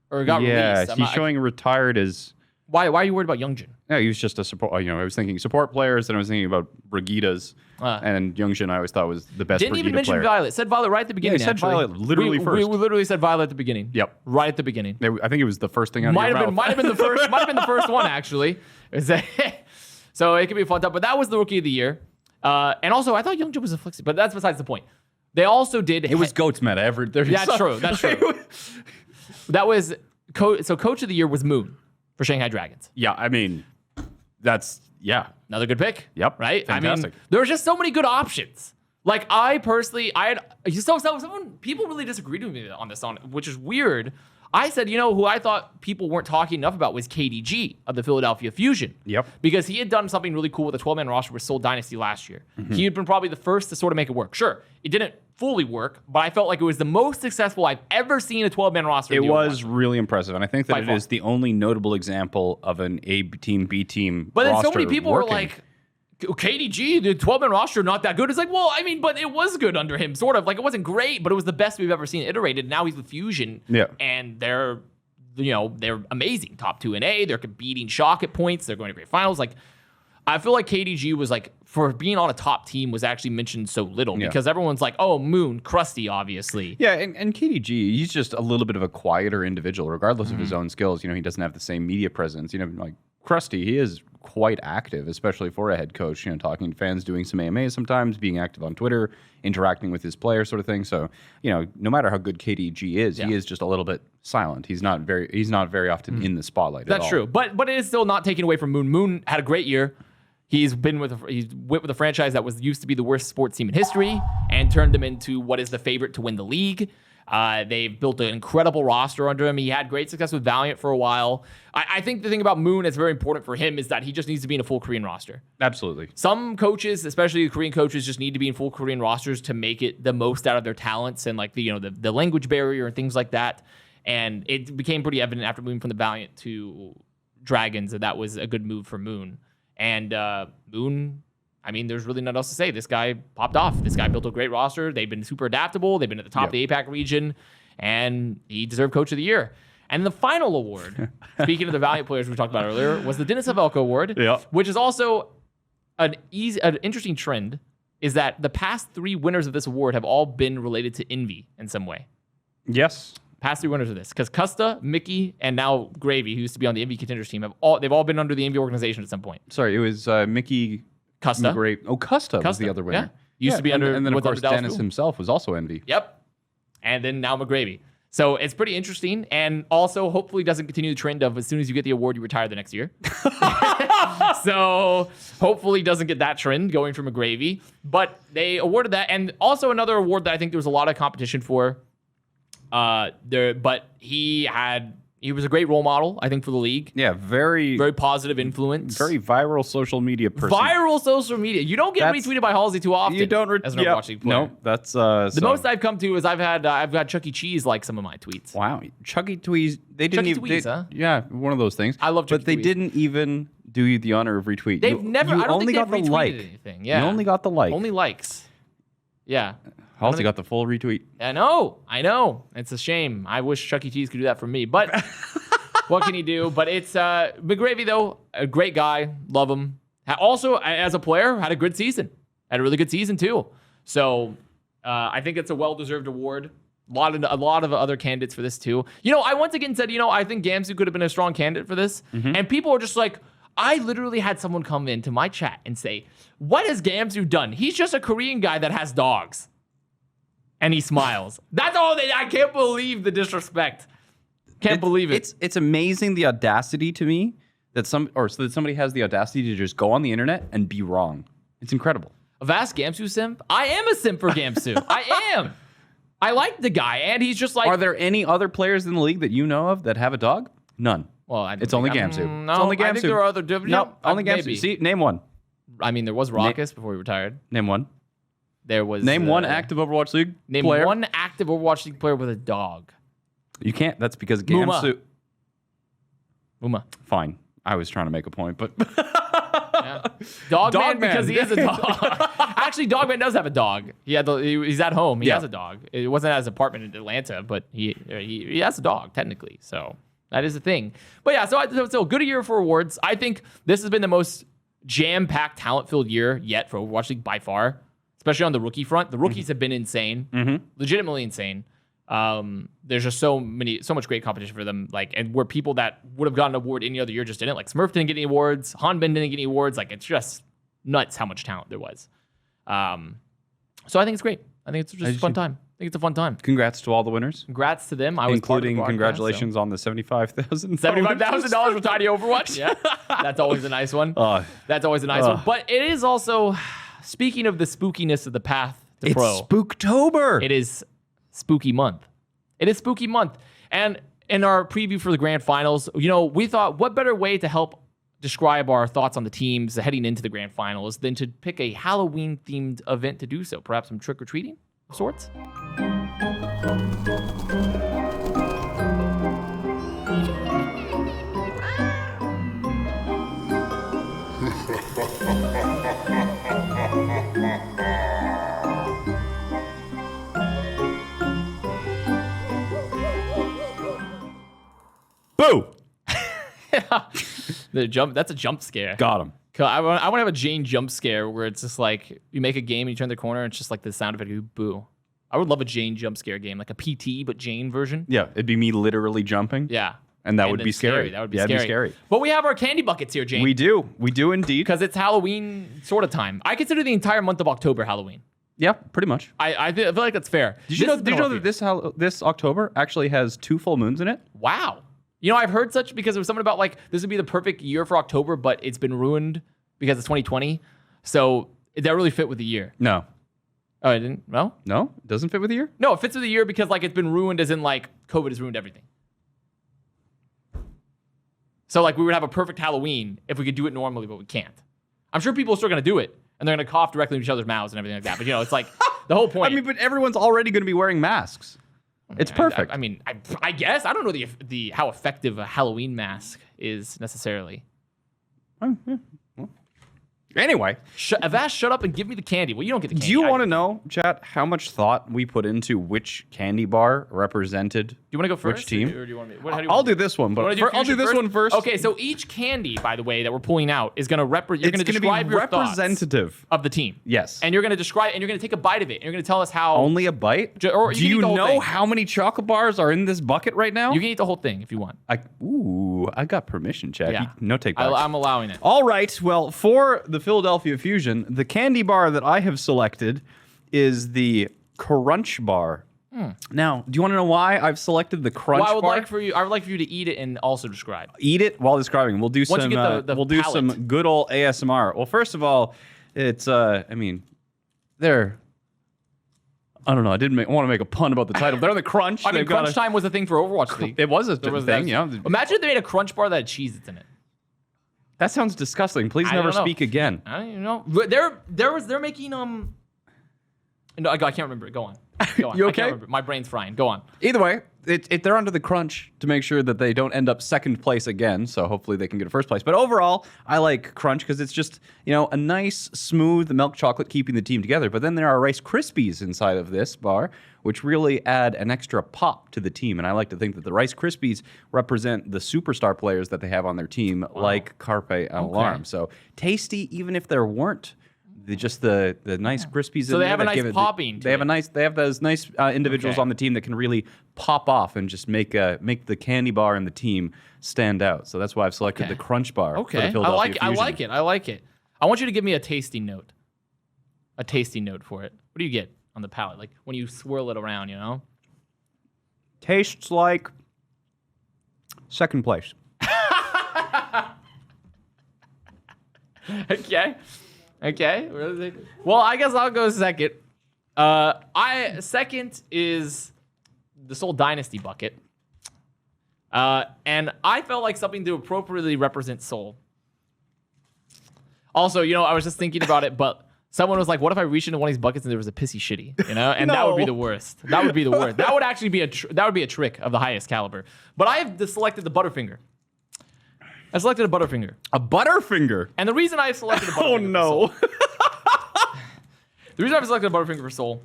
[SPEAKER 1] or got released.
[SPEAKER 2] Yeah, he's showing retired as...
[SPEAKER 1] Why are you worried about Youngjin?
[SPEAKER 2] No, he was just a support. I was thinking support players, and I was thinking about Brigidas. And Youngjin, I always thought was the best.
[SPEAKER 1] Didn't even mention
[SPEAKER 2] player.
[SPEAKER 1] Violet. Said Violet right at the beginning.
[SPEAKER 2] Yeah, said Violet literally first.
[SPEAKER 1] We literally said Violet at the beginning.
[SPEAKER 2] Yep,
[SPEAKER 1] right at the beginning.
[SPEAKER 2] I think it was the first thing on your mouth.
[SPEAKER 1] Might have been the first. Might have been the first one actually. So it could be a fun time. But that was the rookie of the year. And also, I thought Youngjin was a flexi, but that's besides the point. They also did.
[SPEAKER 2] It was GOATS meta.
[SPEAKER 1] That's true. That's true. That was so. Coach of the year was Moon for Shanghai Dragons.
[SPEAKER 2] Yeah, I mean,
[SPEAKER 1] another good pick.
[SPEAKER 2] Yep,
[SPEAKER 1] right.
[SPEAKER 2] Fantastic.
[SPEAKER 1] I mean, there were just so many good options. Like I personally, people really disagreed with me on this, which is weird. I said, who I thought people weren't talking enough about was KDG of the Philadelphia Fusion.
[SPEAKER 2] Yep.
[SPEAKER 1] Because he had done something really cool with the 12-man roster with Seoul Dynasty last year. Mm-hmm. He had been probably the first to sort of make it work. Sure, it didn't fully work, but I felt like it was the most successful I've ever seen a 12-man roster.
[SPEAKER 2] It was really impressive, and I think that it is the only notable example of an A team, B team.
[SPEAKER 1] But then so many people
[SPEAKER 2] working.
[SPEAKER 1] were like, KDG, the 12-man roster, not that good. It's like, well, I mean, but it was good under him, sort of. Like, it wasn't great, but it was the best we've ever seen iterated. Now he's with Fusion, and they're amazing. Top 2 in A. They're beating Shock at points. They're going to great finals. Like, I feel like KDG was like, for being on a top team, was actually mentioned so little because everyone's like, oh, Moon, Krusty, obviously.
[SPEAKER 2] Yeah, and KDG, he's just a little bit of a quieter individual, regardless of his own skills. He doesn't have the same media presence. Like Krusty, he is quite active, especially for a head coach, talking to fans, doing some AMAs sometimes, being active on Twitter, interacting with his players, sort of thing. So, no matter how good KDG is, he is just a little bit silent. He's not very often in the spotlight.
[SPEAKER 1] That's true. But it is still not taken away from Moon. Moon had a great year. He's went with a franchise that used to be the worst sports team in history and turned them into what is the favorite to win the league. They've built an incredible roster under him. He had great success with Valiant for a while. I think the thing about Moon that's very important for him is that he just needs to be in a full Korean roster.
[SPEAKER 2] Absolutely.
[SPEAKER 1] Some coaches, especially Korean coaches, just need to be in full Korean rosters to make it the most out of their talents and like the language barrier and things like that. And it became pretty evident after moving from the Valiant to Dragons that was a good move for Moon. And Moon, I mean, there's really nothing else to say. This guy popped off. This guy built a great roster. They've been super adaptable. They've been at the top of the APAC region, and he deserved Coach of the Year. And the final award, speaking of the Valiant players we talked about earlier, was the Denis Avelko Award, which is also an interesting trend, is that the past 3 winners of this award have all been related to Envy in some way.
[SPEAKER 2] Yes.
[SPEAKER 1] Past 3 winners of this, because Custa, Mickey, and now Gravy, who used to be on the Envy contenders team, they've all been under the Envy organization at some point.
[SPEAKER 2] Sorry, it was Mickey,
[SPEAKER 1] Custa.
[SPEAKER 2] Custa was the other winner.
[SPEAKER 1] Used to be under.
[SPEAKER 2] And then, of
[SPEAKER 1] was
[SPEAKER 2] course,
[SPEAKER 1] under Dallas
[SPEAKER 2] Dennis
[SPEAKER 1] Fuel.
[SPEAKER 2] himself was also Envy.
[SPEAKER 1] Yep. And then now McGravy. So it's pretty interesting, and also hopefully doesn't continue the trend of as soon as you get the award, you retire the next year. So hopefully doesn't get that trend going from McGravy. But they awarded that, and also another award that I think there was a lot of competition for. But he was a great role model, I think, for the league.
[SPEAKER 2] Yeah, very
[SPEAKER 1] Positive influence.
[SPEAKER 2] very viral social media person.
[SPEAKER 1] Viral social media. You don't get retweeted by Halsey too often.
[SPEAKER 2] You don't.
[SPEAKER 1] As an Overwatch League player.
[SPEAKER 2] No, that's
[SPEAKER 1] the most I've come to is I've got Chuck E. Cheese like some of my tweets.
[SPEAKER 2] Wow, Chuck E. Cheese. They didn't
[SPEAKER 1] Chuck E.
[SPEAKER 2] even.
[SPEAKER 1] Cheese, huh?
[SPEAKER 2] Yeah, one of those things.
[SPEAKER 1] I love Chuck E.
[SPEAKER 2] But they
[SPEAKER 1] Cheese.
[SPEAKER 2] didn't even do you the honor of retweet.
[SPEAKER 1] They've never.
[SPEAKER 2] You
[SPEAKER 1] I don't
[SPEAKER 2] only
[SPEAKER 1] think
[SPEAKER 2] got
[SPEAKER 1] they've
[SPEAKER 2] the
[SPEAKER 1] retweeted
[SPEAKER 2] like.
[SPEAKER 1] anything. Yeah,
[SPEAKER 2] You only got the like.
[SPEAKER 1] Only likes. Yeah.
[SPEAKER 2] Halsey got the full retweet.
[SPEAKER 1] I know. It's a shame. I wish Chuck E. Cheese could do that for me, but what can he do? But it's McGravy, though, a great guy. Love him. Also, as a player, had a good season. Had a really good season, too. So I think it's a well-deserved award. A lot of other candidates for this, too. I once again said, I think Gamsu could have been a strong candidate for this. Mm-hmm. And people are just like, I literally had someone come into my chat and say, what has Gamsu done? He's just a Korean guy that has dogs. And he smiles. That's all. I can't believe the disrespect. Can't believe it.
[SPEAKER 2] It's amazing the audacity to me that somebody has the audacity to just go on the internet and be wrong. It's incredible.
[SPEAKER 1] Avast Gamsu simp? I am a simp for Gamsu. I am. I like the guy, and he's just like.
[SPEAKER 2] Are there any other players in the league that you know of that have a dog? None.
[SPEAKER 1] Well,
[SPEAKER 2] it's only Gamsu.
[SPEAKER 1] No,
[SPEAKER 2] it's only Gamsu.
[SPEAKER 1] I think there are other.
[SPEAKER 2] No, only Gamsu.
[SPEAKER 1] Maybe.
[SPEAKER 2] See, name one.
[SPEAKER 1] I mean, there was Raucus before he retired.
[SPEAKER 2] Name one.
[SPEAKER 1] There was.
[SPEAKER 2] Name one active Overwatch League player.
[SPEAKER 1] Name one active Overwatch League player with a dog.
[SPEAKER 2] You can't. That's because Gamsu.
[SPEAKER 1] Uma.
[SPEAKER 2] Fine. I was trying to make a point, but.
[SPEAKER 1] Yeah. Dogman because he is a dog. Actually, Dogman does have a dog. He's at home. He has a dog. It wasn't at his apartment in Atlanta, but he has a dog technically. So that is the thing. But yeah, so good a year for awards. I think this has been the most jam-packed, talent-filled year yet for Overwatch League by far, especially on the rookie front. The rookies have been insane, legitimately insane. There's just so much great competition for them. And where people that would have gotten an award any other year just didn't. Like Smurf didn't get any awards, Hanbin didn't get any awards. It's just nuts how much talent there was. So I think it's great. I think it's just a fun time. I think it's a fun time.
[SPEAKER 2] Congrats to all the winners.
[SPEAKER 1] Congrats to them. I was
[SPEAKER 2] including congratulations on the $75,000.
[SPEAKER 1] $75,000 for Tiny Overwatch. Yeah, that's always a nice one. That's always a nice one. But it is also, speaking of the spookiness of the path to pro.
[SPEAKER 2] It's Spooktober.
[SPEAKER 1] It is spooky month. It is spooky month. And in our preview for the grand finals, we thought what better way to help describe our thoughts on the teams heading into the grand finals than to pick a Halloween-themed event to do so. Perhaps some trick-or-treating of sorts?
[SPEAKER 2] Boo!
[SPEAKER 1] That's a jump scare.
[SPEAKER 2] Got him.
[SPEAKER 1] I want to have a Jayne jump scare where it's just like you make a game and you turn the corner and it's just like the sound effect of boo. I would love a Jayne jump scare game, like a PT but Jayne version.
[SPEAKER 2] Yeah, it'd be me literally jumping.
[SPEAKER 1] Yeah.
[SPEAKER 2] And that would be scary.
[SPEAKER 1] That would be scary. But we have our candy buckets here, Jayne.
[SPEAKER 2] We do indeed.
[SPEAKER 1] Because it's Halloween sort of time. I consider the entire month of October Halloween.
[SPEAKER 2] Yeah, pretty much.
[SPEAKER 1] I feel like that's fair.
[SPEAKER 2] Did you know that this October actually has 2 full moons in it?
[SPEAKER 1] Wow. I've heard such because there was something about this would be the perfect year for October, but it's been ruined because it's 2020. So that really fit with the year.
[SPEAKER 2] No.
[SPEAKER 1] Oh, it didn't? No?
[SPEAKER 2] No? It doesn't fit with the year?
[SPEAKER 1] No, it fits with the year because it's been ruined as in COVID has ruined everything. So we would have a perfect Halloween if we could do it normally, but we can't. I'm sure people are still going to do it, and they're going to cough directly into each other's mouths and everything like that. But it's the whole point.
[SPEAKER 2] I mean, but everyone's already going to be wearing masks. It's perfect.
[SPEAKER 1] I guess I don't know the how effective a Halloween mask is necessarily.
[SPEAKER 2] Anyway,
[SPEAKER 1] Avast, shut up and give me the candy. Well, you don't get the candy.
[SPEAKER 2] Do you want to know, chat, how much thought we put into which candy bar represented?
[SPEAKER 1] Do you want to go first?
[SPEAKER 2] Which team?
[SPEAKER 1] Or do you want me?
[SPEAKER 2] I'll do this one, but I'll do this one first.
[SPEAKER 1] Okay, so each candy, by the way, that we're pulling out is going to describe your
[SPEAKER 2] representative
[SPEAKER 1] thoughts of the team.
[SPEAKER 2] Yes,
[SPEAKER 1] and you're going to describe, and you're going to take a bite of it, and you're going to tell us how.
[SPEAKER 2] Only a bite?
[SPEAKER 1] Or
[SPEAKER 2] do you know how many chocolate bars are in this bucket right now?
[SPEAKER 1] You can eat the whole thing if you want.
[SPEAKER 2] I got permission, chat.
[SPEAKER 1] Yeah.
[SPEAKER 2] No take back.
[SPEAKER 1] I'm allowing it.
[SPEAKER 2] All right. Well, for the Philadelphia Fusion, the candy bar that I have selected is the Crunch Bar. Now, do you want to know why I've selected the Crunch
[SPEAKER 1] Well,
[SPEAKER 2] Bar?
[SPEAKER 1] I would like for you to eat it and also describe.
[SPEAKER 2] Eat it while describing. We'll do
[SPEAKER 1] Once
[SPEAKER 2] some.
[SPEAKER 1] you get the
[SPEAKER 2] we'll do
[SPEAKER 1] palate.
[SPEAKER 2] some good old ASMR. Well, first of all, it's. I mean, they're. I don't know. I didn't want to make a pun about the title. They're on the Crunch.
[SPEAKER 1] I mean,
[SPEAKER 2] They've got
[SPEAKER 1] Crunch Time was a thing for Overwatch League.
[SPEAKER 2] It was a
[SPEAKER 1] There was
[SPEAKER 2] thing.
[SPEAKER 1] that.
[SPEAKER 2] Yeah.
[SPEAKER 1] Imagine if they made a Crunch Bar that had Cheez-Its in it.
[SPEAKER 2] That sounds disgusting. Please
[SPEAKER 1] I
[SPEAKER 2] never
[SPEAKER 1] don't know.
[SPEAKER 2] speak again.
[SPEAKER 1] I don't even know. They're making No, I can't remember it. Go on. Go on.
[SPEAKER 2] You
[SPEAKER 1] I
[SPEAKER 2] okay?
[SPEAKER 1] can't remember. My brain's frying. Go on.
[SPEAKER 2] Either way, they're under the crunch to make sure that they don't end up second place again. So hopefully they can get a first place. But overall, I like Crunch because it's just, a nice, smooth milk chocolate keeping the team together. But then there are Rice Krispies inside of this bar, which really add an extra pop to the team. And I like to think that the Rice Krispies represent the superstar players that they have on their team, like Carpe and Alarm. So tasty, even if there weren't. The nice Krispies.
[SPEAKER 1] So they have a nice popping.
[SPEAKER 2] They have those nice individuals on the team that can really pop off and just make the candy bar and the team stand out. So that's why I've selected the Crunch Bar.
[SPEAKER 1] Okay,
[SPEAKER 2] For the Philadelphia
[SPEAKER 1] I
[SPEAKER 2] Fusion.
[SPEAKER 1] like it. I like it. I want you to give me a tasting note. A tasting note for it. What do you get on the palate? Like when you swirl it around,
[SPEAKER 2] Tastes like second place.
[SPEAKER 1] Okay. Well, I guess I'll go second. Second is the Seoul Dynasty bucket. And I felt like something to appropriately represent Seoul. Also, I was just thinking about it, but someone was like, what if I reached into one of these buckets and there was a pissy shitty, And that would be the worst. That would be the worst. That would actually be a trick of the highest caliber. But I have selected the Butterfinger. I selected a Butterfinger.
[SPEAKER 2] A Butterfinger?
[SPEAKER 1] And the reason I selected a Butterfinger
[SPEAKER 2] Oh, no.
[SPEAKER 1] the reason I've selected a Butterfinger for Seoul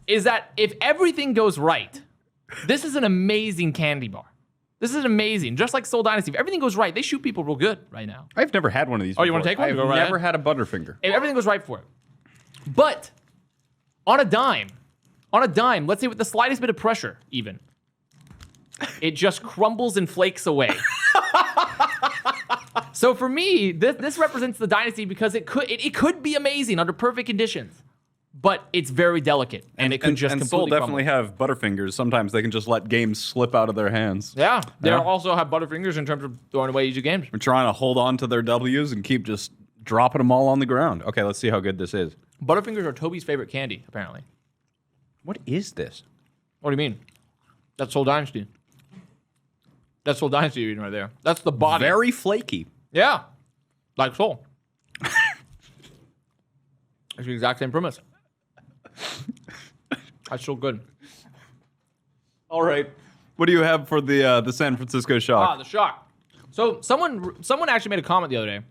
[SPEAKER 1] is that if everything goes right, this is an amazing candy bar. This is amazing. Just like Seoul Dynasty. If everything goes right, they shoot people real good right now.
[SPEAKER 2] I've never had one of these
[SPEAKER 1] Oh, you wanna take one?
[SPEAKER 2] I've
[SPEAKER 1] Go right
[SPEAKER 2] never
[SPEAKER 1] ahead.
[SPEAKER 2] had a Butterfinger.
[SPEAKER 1] If everything goes right for it. But on a dime, let's say with the slightest bit of pressure even, it just crumbles and flakes away. So for me, this represents the Dynasty because it could be amazing under perfect conditions, but it's very delicate and it could just
[SPEAKER 2] and
[SPEAKER 1] completely
[SPEAKER 2] Seoul definitely have Butterfingers. Sometimes they can just let games slip out of their hands.
[SPEAKER 1] Yeah, they also have Butterfingers in terms of throwing away easy games.
[SPEAKER 2] We're trying to hold on to their W's and keep just dropping them all on the ground. Okay, let's see how good this is.
[SPEAKER 1] Butterfingers are Toby's favorite candy, apparently.
[SPEAKER 2] What is this?
[SPEAKER 1] What do you mean? That's Seoul Dynasty. That's Seoul Dynasty you're eating right there. That's the body.
[SPEAKER 2] Very flaky.
[SPEAKER 1] Yeah, like Seoul. It's the exact same premise. That's so good.
[SPEAKER 2] All right. What do you have for the San Francisco Shock?
[SPEAKER 1] The shock. So someone actually made a comment the other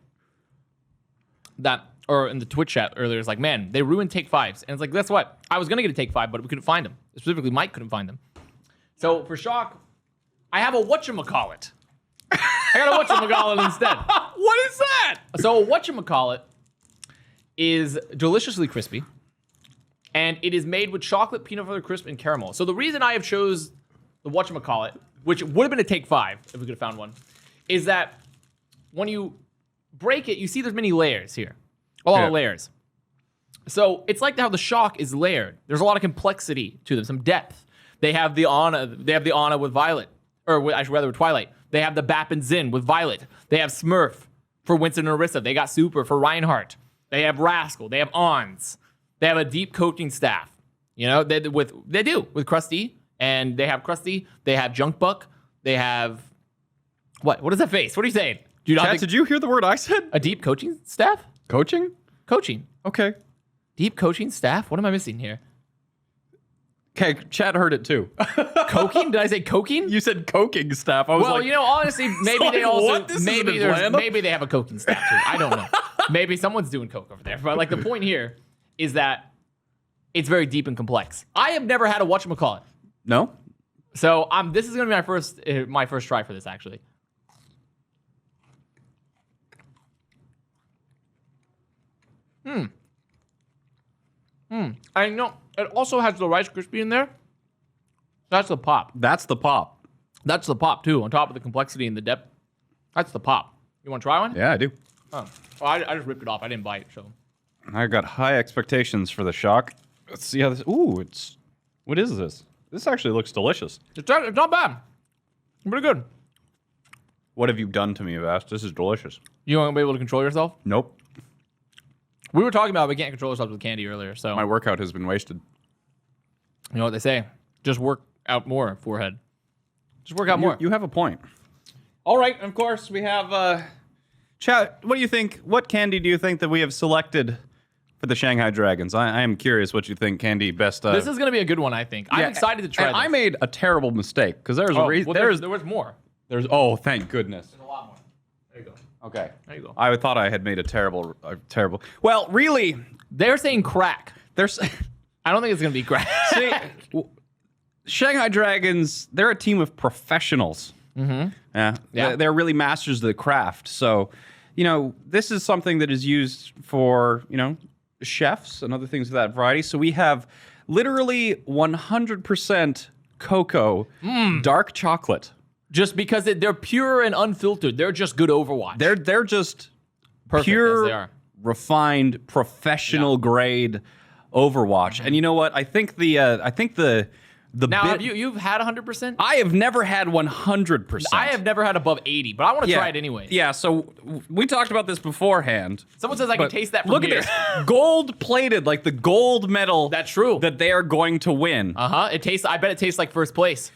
[SPEAKER 1] day or in the Twitch chat earlier, it's like, man, they ruined Take 5s. And it's like, guess what? I was going to get a Take 5, but we couldn't find them. Specifically, Mike couldn't find them. So for shock, I have a whatchamacallit. I got a whatchamacallit instead.
[SPEAKER 2] What is that?
[SPEAKER 1] So a whatchamacallit is deliciously crispy, and it is made with chocolate, peanut butter crisp, and caramel. So the reason I have chose the whatchamacallit, which would have been a Take 5 if we could have found one, is that when you break it, you see there's many layers here. A lot of layers. So it's like how the shock is layered. There's a lot of complexity to them, some depth. They have the Ana with Violet, with Twilight. They have the Bap and Zin with Violet. They have Smurf for Winston and Orisa. They got Super for Reinhardt. They have Rascal. They have Ons. They have a deep coaching staff. They do with Krusty, and they have Krusty. They have Junkbuck. They have what? What is that face? What are you saying? Do you not
[SPEAKER 2] Chat,
[SPEAKER 1] think
[SPEAKER 2] did you hear the word I said?
[SPEAKER 1] a deep coaching staff?
[SPEAKER 2] Coaching?
[SPEAKER 1] Coaching.
[SPEAKER 2] Okay.
[SPEAKER 1] Deep coaching staff? What am I missing here?
[SPEAKER 2] Okay, Chad heard it too.
[SPEAKER 1] Coking? Did I say coking?
[SPEAKER 2] You said coking staff. I was
[SPEAKER 1] Well,
[SPEAKER 2] like,
[SPEAKER 1] honestly, maybe they also
[SPEAKER 2] what? This isn't Atlanta?
[SPEAKER 1] maybe they have a coking staff too. I don't know. Maybe someone's doing coke over there. But the point here is that it's very deep and complex. I have never had a whatchamacallit.
[SPEAKER 2] no?
[SPEAKER 1] So this is gonna be my first try for this actually. And it also has the Rice Krispie in there. That's the pop.
[SPEAKER 2] That's the pop.
[SPEAKER 1] That's the pop too, on top of the complexity and the depth. That's the pop. You want to try one?
[SPEAKER 2] Yeah, I do.
[SPEAKER 1] Oh, I just ripped it off. I didn't bite it, so.
[SPEAKER 2] I got high expectations for the shock. Let's see how this. Ooh, it's. What is this? This actually looks delicious.
[SPEAKER 1] It's not bad. Pretty good.
[SPEAKER 2] What have you done to me, Avast? This is delicious.
[SPEAKER 1] You won't be able to control yourself?
[SPEAKER 2] Nope.
[SPEAKER 1] We were talking about we can't control ourselves with candy earlier, so.
[SPEAKER 2] My workout has been wasted.
[SPEAKER 1] You know what they say? Just work out more, forehead. Just work out more.
[SPEAKER 2] You have a point. All right, of course, we have. Chat, what do you think? What candy do you think that we have selected for the Shanghai Dragons? I am curious what you think, Candy, best.
[SPEAKER 1] This is going to be a good one, I think. I'm excited to try this.
[SPEAKER 2] I made a terrible mistake because there's a reason.
[SPEAKER 1] Well, there was more.
[SPEAKER 2] Oh, thank goodness.
[SPEAKER 1] There's a lot more. There you go.
[SPEAKER 2] Okay.
[SPEAKER 1] There you go.
[SPEAKER 2] I thought I had made a terrible. Well, really,
[SPEAKER 1] They're saying crack.
[SPEAKER 2] there's.
[SPEAKER 1] I don't think it's going to be crack.
[SPEAKER 2] See, Shanghai Dragons, they're a team of professionals. Mm-hmm. Yeah. They're really masters of the craft. So, this is something that is used for, chefs and other things of that variety. So we have literally 100% cocoa, dark chocolate.
[SPEAKER 1] Just because they're pure and unfiltered. They're just good Overwatch.
[SPEAKER 2] They're just
[SPEAKER 1] Perfect
[SPEAKER 2] pure,
[SPEAKER 1] as they are.
[SPEAKER 2] refined, professional grade Overwatch. And you know what? I think the
[SPEAKER 1] now,
[SPEAKER 2] bit,
[SPEAKER 1] you've had 100%?
[SPEAKER 2] I have never had 100%.
[SPEAKER 1] I have never had above 80, but I want to try it anyway.
[SPEAKER 2] Yeah, so we talked about this beforehand.
[SPEAKER 1] Someone says I can taste that from
[SPEAKER 2] look
[SPEAKER 1] here.
[SPEAKER 2] at this. Gold plated, like the gold medal.
[SPEAKER 1] That's true.
[SPEAKER 2] That they are going to win.
[SPEAKER 1] It tastes. I bet it tastes like first place.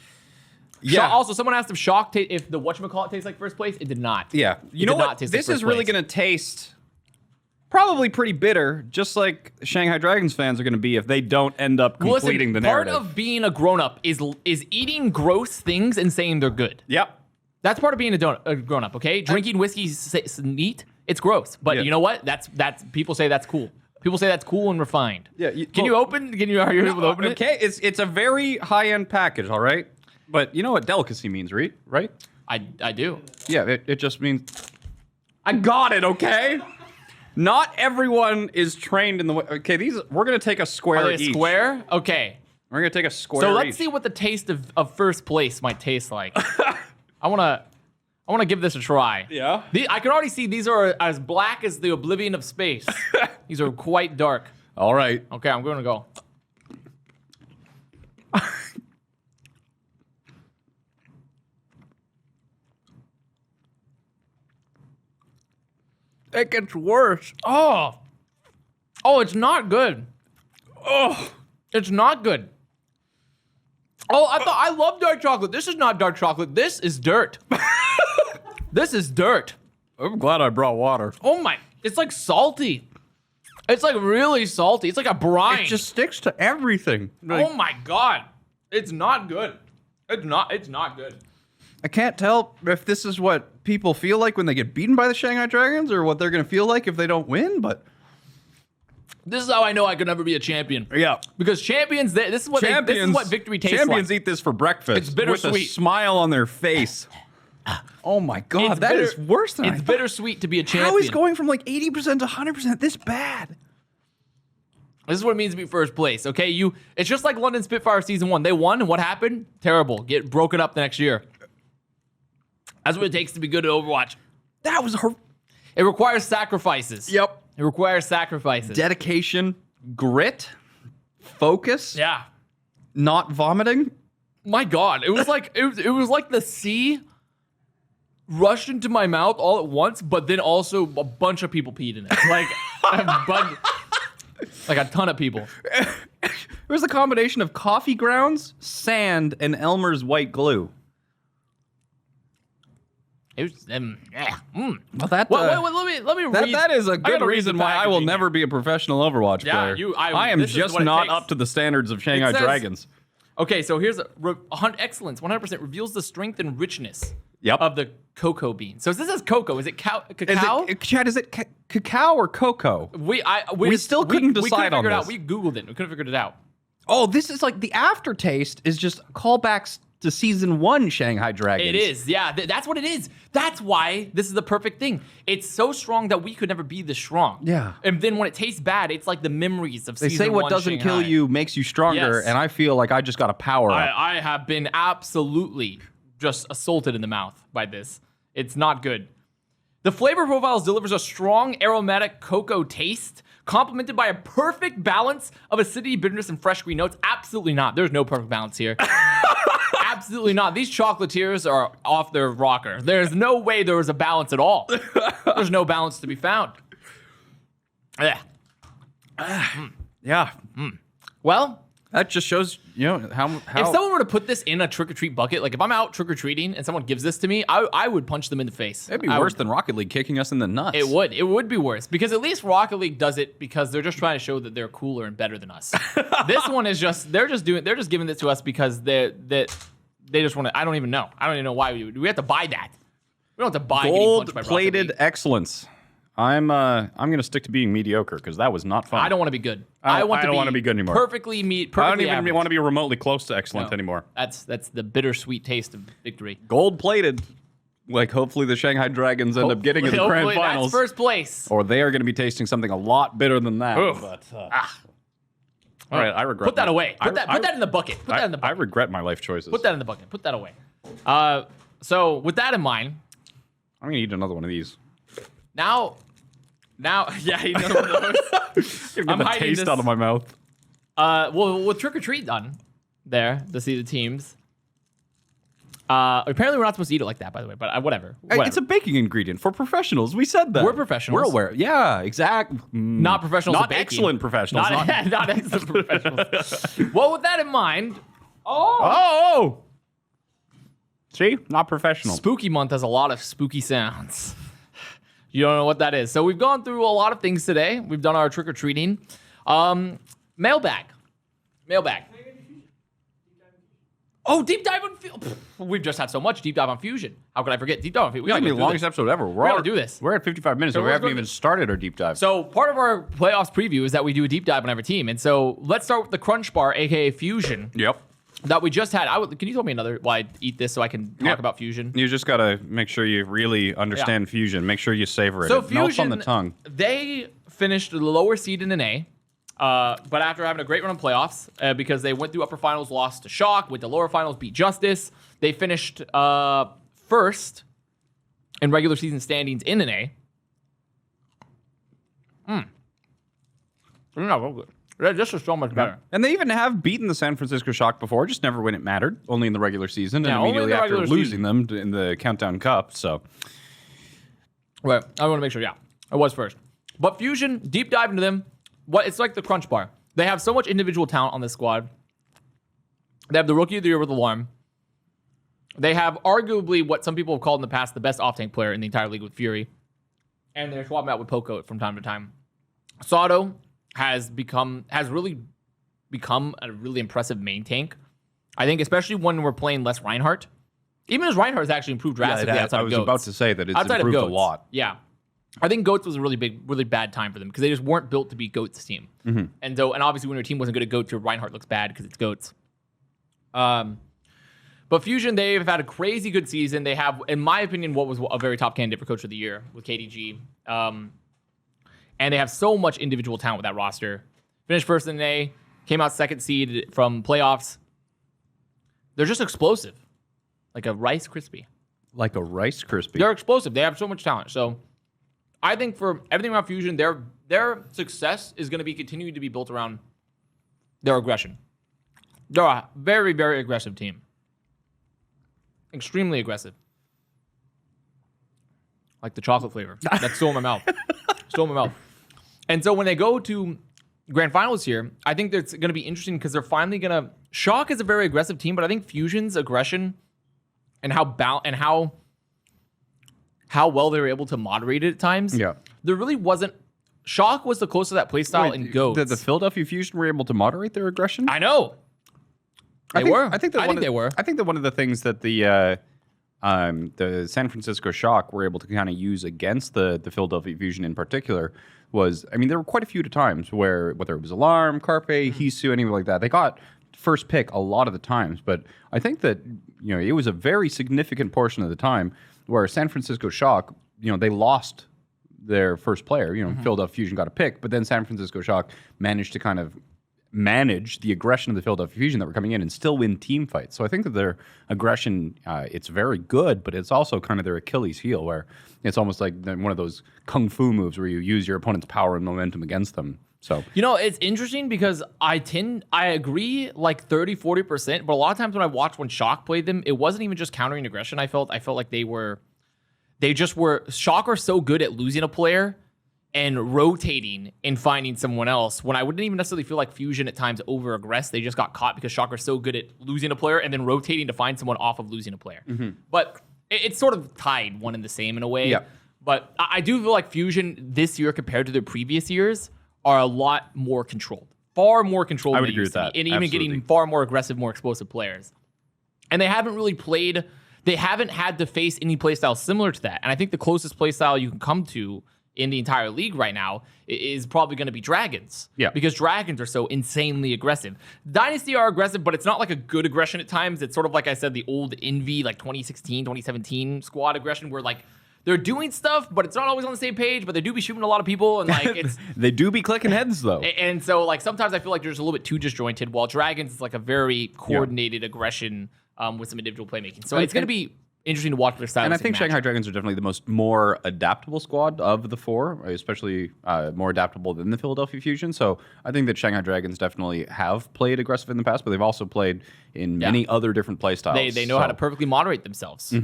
[SPEAKER 2] Yeah.
[SPEAKER 1] Also, someone asked if the whatchamacallit tastes like first place. It did not.
[SPEAKER 2] Yeah. You know what? This is really going to taste probably pretty bitter, just like Shanghai Dragons fans are going to be if they don't end up completing the narrative.
[SPEAKER 1] Part of being a grown-up is eating gross things and saying they're good.
[SPEAKER 2] Yep.
[SPEAKER 1] That's part of being a grown-up, okay? Drinking whiskey is neat. It's gross. But you know what? That's people say that's cool. People say that's cool and refined. Yeah. Are you able to open it?
[SPEAKER 2] Okay. It's a very high-end package, all right? But you know what delicacy means, right?
[SPEAKER 1] I do.
[SPEAKER 2] Yeah, it just means I got it, okay? Not everyone is trained in the way. Okay, we're gonna take a square each.
[SPEAKER 1] Square? Okay.
[SPEAKER 2] We're gonna take a square.
[SPEAKER 1] So let's see what the taste of first place might taste like. I wanna give this a try.
[SPEAKER 2] Yeah.
[SPEAKER 1] I can already see these are as black as the oblivion of space. These are quite dark.
[SPEAKER 2] All right.
[SPEAKER 1] Okay, I'm gonna go. It gets worse. Oh, it's not good. Oh, it's not good. Oh, I love dark chocolate. This is not dark chocolate. This is dirt. This is dirt.
[SPEAKER 2] I'm glad I brought water.
[SPEAKER 1] Oh my, it's like salty. It's like really salty. It's like a brine.
[SPEAKER 2] It just sticks to everything.
[SPEAKER 1] Oh my God. It's not good. It's not good.
[SPEAKER 2] I can't tell if this is what people feel like when they get beaten by the Shanghai Dragons or what they're going to feel like if they don't win, but
[SPEAKER 1] this is how I know I could never be a champion.
[SPEAKER 2] Yeah.
[SPEAKER 1] Because champions, this is what victory tastes like.
[SPEAKER 2] Champions eat this for breakfast.
[SPEAKER 1] It's bittersweet.
[SPEAKER 2] With a smile on their face. Oh my God, that is worse than I thought.
[SPEAKER 1] It's bittersweet to be a champion.
[SPEAKER 2] How is going from like 80% to 100% this bad?
[SPEAKER 1] This is what it means to be first place, okay? It's just like London Spitfire Season 1. They won, and what happened? Terrible. Get broken up the next year. That's what it takes to be good at Overwatch.
[SPEAKER 2] That was
[SPEAKER 1] It requires sacrifices.
[SPEAKER 2] Yep.
[SPEAKER 1] It requires sacrifices.
[SPEAKER 2] Dedication, grit, focus.
[SPEAKER 1] Yeah.
[SPEAKER 2] Not vomiting.
[SPEAKER 1] My God, it was like it was like the sea rushed into my mouth all at once, but then also a bunch of people peed in it. Like like a ton of people.
[SPEAKER 2] It was a combination of coffee grounds, sand, and Elmer's white glue.
[SPEAKER 1] It was
[SPEAKER 2] Well, that
[SPEAKER 1] let me read.
[SPEAKER 2] That is a good reason why I will never be a professional Overwatch player. I am just not up to the standards of Shanghai Dragons.
[SPEAKER 1] Okay, so here's excellence. 100% reveals the strength and richness of the cocoa bean. So this is cocoa. Is it cacao?
[SPEAKER 2] Chad, is it cacao or cocoa? We still couldn't decide on this.
[SPEAKER 1] We Googled it. We couldn't figure it out.
[SPEAKER 2] Oh, this is like the aftertaste is just callbacks to Season 1 Shanghai Dragons.
[SPEAKER 1] It is, yeah. That's what it is. That's why this is the perfect thing. It's so strong that we could never be this strong.
[SPEAKER 2] Yeah.
[SPEAKER 1] And then when it tastes bad, it's like the memories of Season 1
[SPEAKER 2] They say what doesn't kill you makes you stronger, and I feel like I just got a power up.
[SPEAKER 1] I have been absolutely just assaulted in the mouth by this. It's not good. The flavor profiles delivers a strong aromatic cocoa taste, complemented by a perfect balance of acidity, bitterness, and fresh green notes. Absolutely not. There's no perfect balance here. Absolutely not. These chocolatiers are off their rocker. There's no way there was a balance at all. There's no balance to be found. Yeah.
[SPEAKER 2] Yeah.
[SPEAKER 1] Well,
[SPEAKER 2] that just shows, how
[SPEAKER 1] if someone were to put this in a trick-or-treat bucket, like if I'm out trick-or-treating and someone gives this to me, I would punch them in the face.
[SPEAKER 2] It'd be worse than Rocket League kicking us in the nuts.
[SPEAKER 1] It would. It would be worse because at least Rocket League does it because they're just trying to show that they're cooler and better than us. This one is just they're just giving it to us because they just want to. I don't even know why we have to buy that. We don't have to buy
[SPEAKER 2] gold-plated excellence. I'm gonna stick to being mediocre because that was not fun.
[SPEAKER 1] I don't want to be good.
[SPEAKER 2] I don't want to be good anymore.
[SPEAKER 1] Perfectly
[SPEAKER 2] I don't even
[SPEAKER 1] average.
[SPEAKER 2] want to be remotely close to excellent anymore.
[SPEAKER 1] That's the bittersweet taste of victory.
[SPEAKER 2] Gold-plated, like hopefully the Shanghai Dragons end up getting in the grand finals.
[SPEAKER 1] That's first place.
[SPEAKER 2] Or they are going to be tasting something a lot bitter than that.
[SPEAKER 1] Oof.
[SPEAKER 2] But, all right, I regret.
[SPEAKER 1] Put that away. Put that in the bucket. Put that in the bucket.
[SPEAKER 2] I regret my life choices.
[SPEAKER 1] Put that in the bucket. Put that away. So with that in mind,
[SPEAKER 2] I'm gonna eat another one of these.
[SPEAKER 1] Now, yeah, you know one of those.
[SPEAKER 2] Get the taste out of my mouth.
[SPEAKER 1] Well, with Trick or Treat done there to see the teams. Apparently, we're not supposed to eat it like that, by the way. But whatever.
[SPEAKER 2] It's a baking ingredient for professionals. We said that.
[SPEAKER 1] We're professionals.
[SPEAKER 2] We're aware. Yeah, exactly.
[SPEAKER 1] Not professionals.
[SPEAKER 2] Not
[SPEAKER 1] at baking.
[SPEAKER 2] excellent professionals.
[SPEAKER 1] Not excellent professionals. Well, with that in mind,
[SPEAKER 2] see, not professional.
[SPEAKER 1] Spooky month has a lot of spooky sounds. You don't know what that is. So we've gone through a lot of things today. We've done our trick-or-treating. Mailbag. Oh, deep dive on Fusion. We've just had so much deep dive on Fusion. How could I forget deep dive on Fusion?
[SPEAKER 2] We gotta be the longest episode ever. We
[SPEAKER 1] gotta do this.
[SPEAKER 2] We're at 55 minutes, and we haven't even started our deep dive.
[SPEAKER 1] So part of our playoffs preview is that we do a deep dive on every team. And so let's start with the Crunch Bar, aka Fusion.
[SPEAKER 2] Yep.
[SPEAKER 1] That we just had. Can you tell me another why I eat this so I can talk about Fusion?
[SPEAKER 2] You just gotta make sure you really understand Fusion. Make sure you savor it.
[SPEAKER 1] So
[SPEAKER 2] it melts on the tongue.
[SPEAKER 1] They finished the lower seed in an A, but after having a great run in playoffs, because they went through upper finals, lost to Shock, went to lower finals, beat Justice. They finished first in regular season standings in an A. No, good. This is so much better.
[SPEAKER 2] And they even have beaten the San Francisco Shock before, just never when it mattered. Only in the regular season, and immediately after losing them in the Countdown Cup. So,
[SPEAKER 1] right, I want to make sure. Yeah, I was first. But Fusion, deep dive into them. It's like the Crunch Bar. They have so much individual talent on this squad. They have the Rookie of the Year with Alarm. They have arguably what some people have called in the past the best off-tank player in the entire league with Fury, and they're swapping out with Poco from time to time. Sato has really become a really impressive main tank. I think especially when we're playing less Reinhardt. Even as Reinhardt has actually improved drastically outside of Goats.
[SPEAKER 2] I was about to say that it's
[SPEAKER 1] outside
[SPEAKER 2] improved
[SPEAKER 1] of Goats,
[SPEAKER 2] a lot.
[SPEAKER 1] Yeah. I think Goats was a really bad time for them because they just weren't built to be Goats' team. Mm-hmm. And obviously when your team wasn't good at Goats, your Reinhardt looks bad because it's Goats. But Fusion, they've had a crazy good season. They have, in my opinion, what was a very top candidate for Coach of the Year with KDG. And they have so much individual talent with that roster. Finished first in an A, came out second seed from playoffs. They're just explosive. Like a Rice Krispie.
[SPEAKER 2] Like a Rice Krispie.
[SPEAKER 1] They're explosive. They have so much talent. So I think for everything around Fusion, their success is going to be continuing to be built around their aggression. They're a very, very aggressive team. Extremely aggressive. Like the chocolate flavor. That's still in my mouth. Still in my mouth. And so when they go to grand finals here, I think that's going to be interesting because they're finally going to... Shock is a very aggressive team, but I think Fusion's aggression and how well they were able to moderate it at times.
[SPEAKER 2] Yeah.
[SPEAKER 1] There really wasn't... Shock was the closest to that playstyle in Goats.
[SPEAKER 2] The Philadelphia Fusion were able to moderate their aggression?
[SPEAKER 1] I know. They were.
[SPEAKER 2] I think that one of the things that the San Francisco Shock were able to kind of use against the Philadelphia Fusion in particular was, I mean, there were quite a few times where, whether it was Alarm, Carpe, Hisu, anything like that, they got first pick a lot of the times. But I think that, it was a very significant portion of the time where San Francisco Shock, they lost their first player. Philadelphia Fusion got a pick, but then San Francisco Shock managed to kind of manage the aggression of the Philadelphia Fusion that were coming in and still win team fights. So I think that their aggression, it's very good, but it's also kind of their Achilles heel, where it's almost like one of those kung fu moves where you use your opponent's power and momentum against them. So
[SPEAKER 1] it's interesting because I agree like 30-40%, but a lot of times when I watched when Shock played them, it wasn't even just countering aggression. I felt like Shock are so good at losing a player and rotating and finding someone else, when I wouldn't even necessarily feel like Fusion at times over aggress. They just got caught because Shock are so good at losing a player and then rotating to find someone off of losing a player. But it's sort of tied one and the same in a way.
[SPEAKER 2] Yeah.
[SPEAKER 1] But I do feel like Fusion this year compared to their previous years are a lot more controlled. Far more controlled
[SPEAKER 2] I
[SPEAKER 1] than
[SPEAKER 2] would
[SPEAKER 1] they
[SPEAKER 2] agree
[SPEAKER 1] used
[SPEAKER 2] with
[SPEAKER 1] to
[SPEAKER 2] that.
[SPEAKER 1] be. And even
[SPEAKER 2] Absolutely.
[SPEAKER 1] getting far more aggressive, more explosive players. And they haven't really played, they haven't had to face any playstyle similar to that. And I think the closest playstyle you can come to in the entire league right now is probably going to be Dragons.
[SPEAKER 2] Yeah.
[SPEAKER 1] Because Dragons are so insanely aggressive. Dynasty are aggressive, but it's not like a good aggression at times. It's sort of like I said, the old Envy, like 2016, 2017 squad aggression where like they're doing stuff, but it's not always on the same page, but they do be shooting a lot of people and like it's
[SPEAKER 2] they do be clicking heads though.
[SPEAKER 1] and so like sometimes I feel like they're just a little bit too disjointed, while Dragons is like a very coordinated aggression with some individual playmaking. So it's going to be interesting to watch their style.
[SPEAKER 2] And I think Shanghai Dragons are definitely the more adaptable squad of the four, especially more adaptable than the Philadelphia Fusion. So I think that Shanghai Dragons definitely have played aggressive in the past, but they've also played in many other different play styles.
[SPEAKER 1] They know how to perfectly moderate themselves.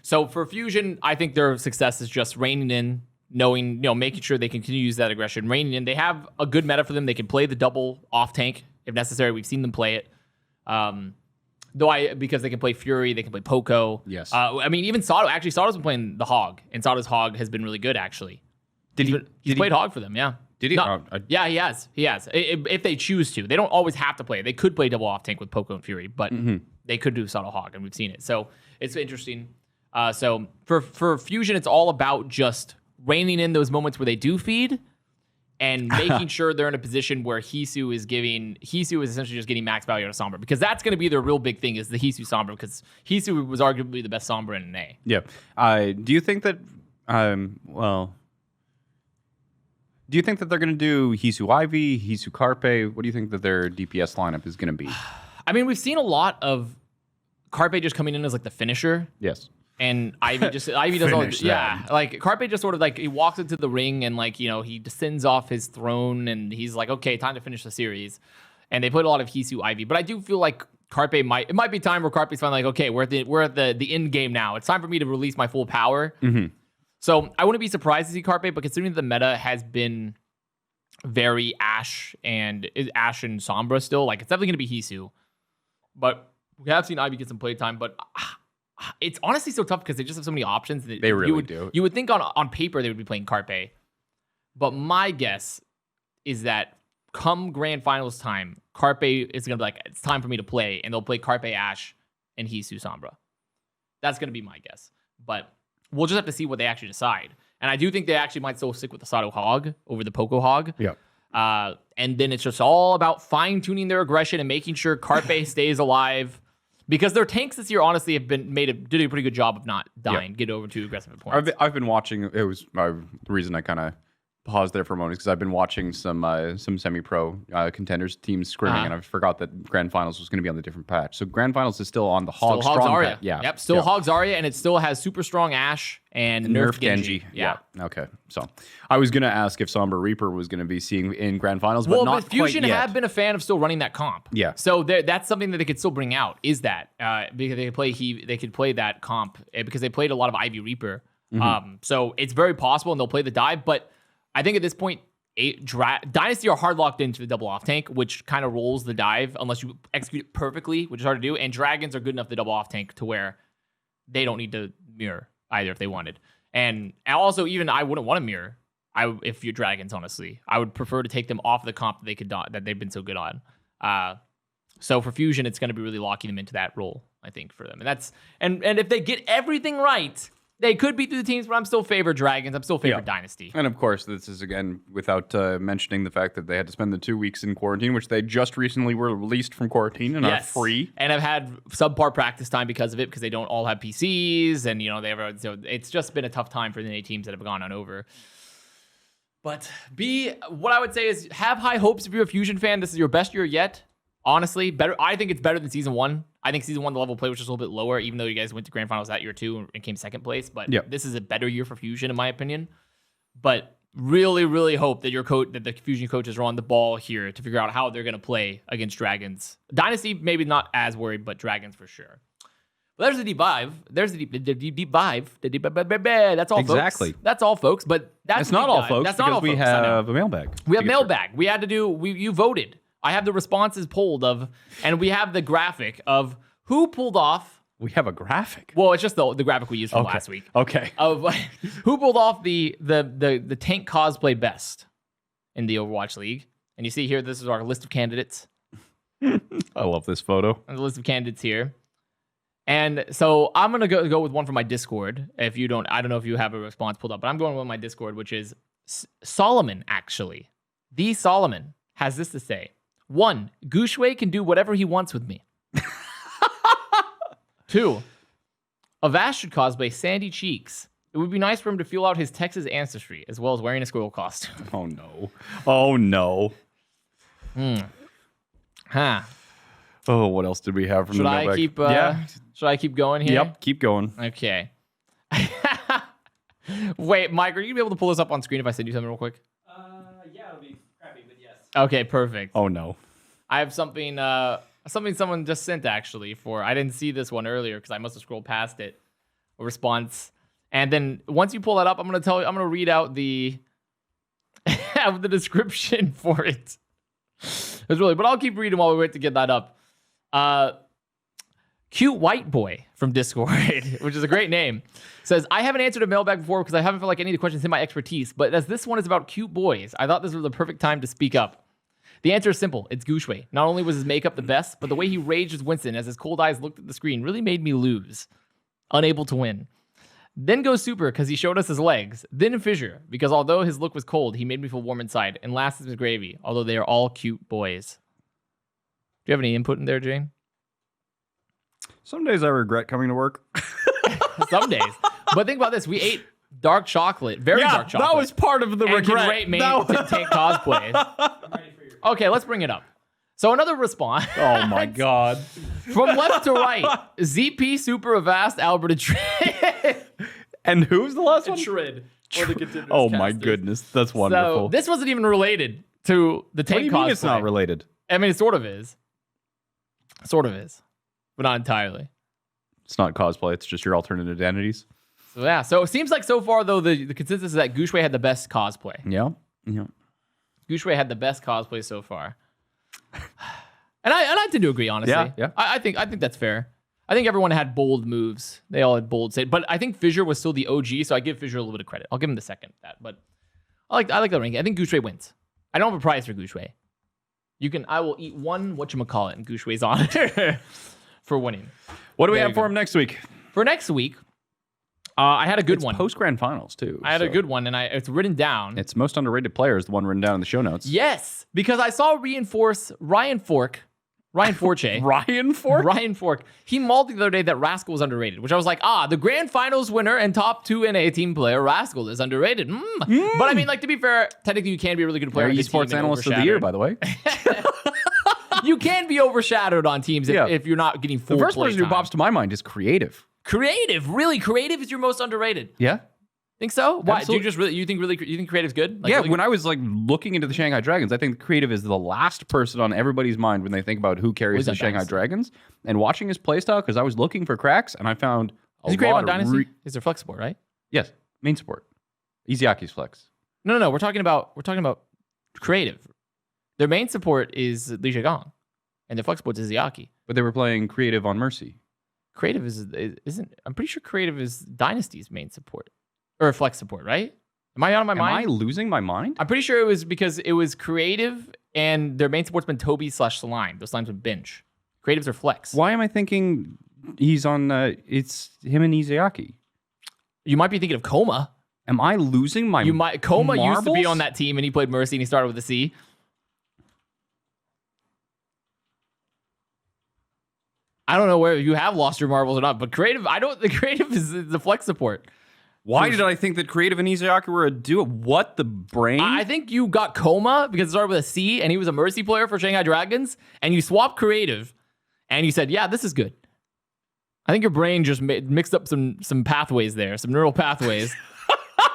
[SPEAKER 1] So for Fusion, I think their success is just reining in, knowing, making sure they can continue to use that aggression, reining in. They have a good meta for them. They can play the double off tank if necessary. We've seen them play it. Because they can play Fury, they can play Poco.
[SPEAKER 2] Yes.
[SPEAKER 1] I mean, even Sato. Actually, Sato's been playing the Hog, and Sato's Hog has been really good, actually. He's played Hog for them, yeah.
[SPEAKER 2] Did he?
[SPEAKER 1] No, yeah, he has. He has. If they choose to. They don't always have to play. They could play double off tank with Poco and Fury, but they could do Sato Hog, and we've seen it. So it's interesting. So for Fusion, it's all about just reining in those moments where they do feed and making sure they're in a position where Hisu is essentially just getting max value out of Sombra, because that's going to be their real big thing is the Hisu Sombra, because Hisu was arguably the best Sombra in NA.
[SPEAKER 2] Yeah. Do you think that, do you think that they're going to do Hisu Ivy, Hisu Carpe? What do you think that their DPS lineup is going to be?
[SPEAKER 1] I mean, we've seen a lot of Carpe just coming in as like the finisher.
[SPEAKER 2] Yes.
[SPEAKER 1] And Ivy does all, like Carpe just sort of like he walks into the ring and like he descends off his throne and he's like, okay, time to finish the series. And they played a lot of Hisu Ivy, but I do feel like Carpe might be time where Carpe's finally like, okay, we're at the end game now. It's time for me to release my full power. So I wouldn't be surprised to see Carpe, but considering the meta has been very Ashe and Sombra still, like it's definitely gonna be Hisu. But we have seen Ivy get some playtime, but it's honestly so tough because they just have so many options.
[SPEAKER 2] They really do.
[SPEAKER 1] You would think on paper they would be playing Carpe, but my guess is that come grand finals time, Carpe is going to be like, it's time for me to play, and they'll play Carpe Ashe and Hisu Sombra. That's going to be my guess, but we'll just have to see what they actually decide. And I do think they actually might still stick with the Sato Hog over the Poco Hog.
[SPEAKER 2] Yeah.
[SPEAKER 1] And then it's just all about fine-tuning their aggression and making sure Carpe stays alive. Because their tanks this year, honestly, have did a pretty good job of not dying, get over too aggressive at points.
[SPEAKER 2] I've been watching. It was the reason I kind of paused there for a moment because I've been watching some semi-pro contenders teams scrimming, and I forgot that Grand Finals was going to be on the different patch. So Grand Finals is still on the Hog
[SPEAKER 1] Still
[SPEAKER 2] Strong
[SPEAKER 1] Zarya.
[SPEAKER 2] patch. Yeah.
[SPEAKER 1] Yep. Still Hog Zarya, and it still has super strong Ashe and nerf Genji. Yeah.
[SPEAKER 2] Okay. So I was going to ask if Sombra Reaper was going to be seeing in Grand Finals, but
[SPEAKER 1] Well,
[SPEAKER 2] not
[SPEAKER 1] but Fusion
[SPEAKER 2] quite yet.
[SPEAKER 1] have been a fan of still running that comp.
[SPEAKER 2] Yeah.
[SPEAKER 1] So that's something that they could still bring out. Is that because they could play that comp because they played a lot of Ivy Reaper. So it's very possible, and they'll play the dive. But I think at this point, Dynasty are hard locked into the double off tank, which kind of rolls the dive unless you execute it perfectly, which is hard to do. And Dragons are good enough to double off tank to where they don't need to mirror either if they wanted. And also, even I wouldn't want to mirror. If you're Dragons, honestly, I would prefer to take them off the comp that they've been so good on. So for Fusion, it's going to be really locking them into that role, I think, for them. And if they get everything right, they could beat through the teams, but I'm still favor Dragons. I'm still favor Dynasty.
[SPEAKER 2] And of course, this is, again, without mentioning the fact that they had to spend the 2 weeks in quarantine, which they just recently were released from quarantine and are free.
[SPEAKER 1] And I've had subpar practice time because of it, because they don't all have PCs, and so it's just been a tough time for the NA teams that have gone on over. But what I would say is have high hopes if you're a Fusion fan. This is your best year yet. Honestly, better. I think it's better than season 1. I think season 1, the level of play was just a little bit lower, even though you guys went to grand finals that year too and came second place. But this is a better year for Fusion, in my opinion. But really, really hope that that the Fusion coaches are on the ball here to figure out how they're going to play against Dragons. Dynasty, maybe not as worried, but Dragons for sure. Well, there's the deep dive. There's the deep dive. That's all,
[SPEAKER 2] exactly.
[SPEAKER 1] Folks. That's all, folks. But that's
[SPEAKER 2] not all, folks.
[SPEAKER 1] That's not all,
[SPEAKER 2] we
[SPEAKER 1] folks.
[SPEAKER 2] have a mailbag.
[SPEAKER 1] We have mailbag. We had to do. You voted. I have the responses pulled and we have the graphic of who pulled off.
[SPEAKER 2] We have a graphic.
[SPEAKER 1] Well, it's just the graphic we used from last week.
[SPEAKER 2] Okay.
[SPEAKER 1] Of who pulled off the tank cosplay best in the Overwatch League. And you see here, this is our list of candidates.
[SPEAKER 2] I love this photo.
[SPEAKER 1] And the list of candidates here. And so I'm gonna go with one from my Discord. If you don't, I don't know if you have a response pulled up, but I'm going with my Discord, which is Solomon. Actually, the Solomon has this to say: 1, Gushue can do whatever he wants with me. 2, Avast should cosplay Sandy Cheeks. It would be nice for him to feel out his Texas ancestry, as well as wearing a squirrel costume.
[SPEAKER 2] Oh no! Oh no!
[SPEAKER 1] Huh.
[SPEAKER 2] Oh, what else did we have from
[SPEAKER 1] Should
[SPEAKER 2] the
[SPEAKER 1] I
[SPEAKER 2] mailbag?
[SPEAKER 1] keep? Should I keep going here?
[SPEAKER 2] Yep, keep going.
[SPEAKER 1] Okay. Wait, Mike, are you gonna be able to pull this up on screen if I send you something real quick?
[SPEAKER 3] Yeah, it'll be crappy, but yes.
[SPEAKER 1] Okay, perfect.
[SPEAKER 2] Oh no.
[SPEAKER 1] I have something someone just sent actually I didn't see this one earlier because I must have scrolled past it. A response. And then once you pull that up, I'm gonna read out the the description for it. But I'll keep reading while we wait to get that up. Cute White Boy from Discord, which is a great name, says, I haven't answered a mailbag before because I haven't felt like any of the questions hit my expertise, but as this one is about cute boys, I thought this was the perfect time to speak up. The answer is simple. It's Gushue. Not only was his makeup the best, but the way he raged with Winston as his cold eyes looked at the screen really made me lose. Unable to win. Then goes Super because he showed us his legs. Then Fissure because although his look was cold, he made me feel warm inside. And last is Gravy, although they are all cute boys. Do you have any input in there, Jane?
[SPEAKER 2] Some days I regret coming to work.
[SPEAKER 1] Some days. But think about this. We ate dark chocolate, dark chocolate.
[SPEAKER 2] That was part of the regret.
[SPEAKER 1] To take cosplays. Okay, let's bring it up. So another response.
[SPEAKER 2] Oh my God.
[SPEAKER 1] From left to right, ZP, Super, Avast, Albert, and Shred.
[SPEAKER 2] And who's the last one?
[SPEAKER 1] Shred.
[SPEAKER 2] Oh my goodness. That's wonderful.
[SPEAKER 1] So this wasn't even related to the tank cosplay.
[SPEAKER 2] What do you mean it's not related?
[SPEAKER 1] I mean, it sort of is. Sort of is. But not entirely.
[SPEAKER 2] It's not cosplay. It's just your alternate identities.
[SPEAKER 1] So yeah. So it seems like so far, though, the consensus is that Gushue had the best cosplay.
[SPEAKER 2] Yeah. Yeah.
[SPEAKER 1] Gushue had the best cosplay so far. And I tend to agree, honestly.
[SPEAKER 2] Yeah.
[SPEAKER 1] I think that's fair. I think everyone had bold moves. They all had bold say, but I think Fissure was still the OG, so I give Fissure a little bit of credit. I'll give him the second that. But I like that ranking. I think Gushue wins. I don't have a prize for Gushue. I will eat one whatchamacallit and Gushue's honor for winning.
[SPEAKER 2] What do we have for him next week?
[SPEAKER 1] For next week, I had a good one.
[SPEAKER 2] Post grand finals too.
[SPEAKER 1] I had a good one, and it's written down.
[SPEAKER 2] It's most underrated players, the one written down in the show notes.
[SPEAKER 1] Yes, because I saw Ryan Fork. Ryan Fork. He mauled the other day that Rascal was underrated, which I was like, the grand finals winner and top 2 NA team player, Rascal, is underrated. But I mean, to be fair, technically you can be a really good player.
[SPEAKER 2] Esports analyst of the year, by the way.
[SPEAKER 1] You can be overshadowed on teams if you're not getting full
[SPEAKER 2] The first
[SPEAKER 1] play
[SPEAKER 2] person who
[SPEAKER 1] time.
[SPEAKER 2] pops to my mind is Creative.
[SPEAKER 1] Creative, really? Creative is your most underrated?
[SPEAKER 2] Yeah.
[SPEAKER 1] Think so? Why?
[SPEAKER 2] Absolutely.
[SPEAKER 1] Do you think Creative's good?
[SPEAKER 2] When I was looking into the Shanghai Dragons, I think Creative is the last person on everybody's mind when they think about who carries the Shanghai Dragons. And watching his playstyle, because I was looking for cracks, and I found
[SPEAKER 1] is he Creative on Dynasty? Is there flex support, right?
[SPEAKER 2] Yes, main support. Iziaki's flex.
[SPEAKER 1] No. We're talking about Creative. Their main support is Li Zhegang, and their flex support is Iziaki.
[SPEAKER 2] But they were playing Creative on Mercy.
[SPEAKER 1] Creative isn't. I'm pretty sure Creative is Dynasty's main support. Or flex support, right? Am I out of my mind?
[SPEAKER 2] Am I losing my mind?
[SPEAKER 1] I'm pretty sure it was because it was Creative and their main support's been Toby/Slime. Those Slimes would bench. Creatives are flex.
[SPEAKER 2] Why am I thinking he's on, it's him and Iziaki?
[SPEAKER 1] You might be thinking of Coma.
[SPEAKER 2] Am I losing my
[SPEAKER 1] Coma
[SPEAKER 2] marbles?
[SPEAKER 1] used to be on that team and he played Mercy and he started with a C. I don't know where you have lost your marbles or not, but Creative, the Creative is the flex support.
[SPEAKER 2] Why did I think that Creative and Izayaki were a duo? What the brain?
[SPEAKER 1] I think you got Coma because it started with a C and he was a Mercy player for Shanghai Dragons, and you swapped Creative and you said, yeah, this is good. I think your brain just mixed up some pathways there, some neural pathways.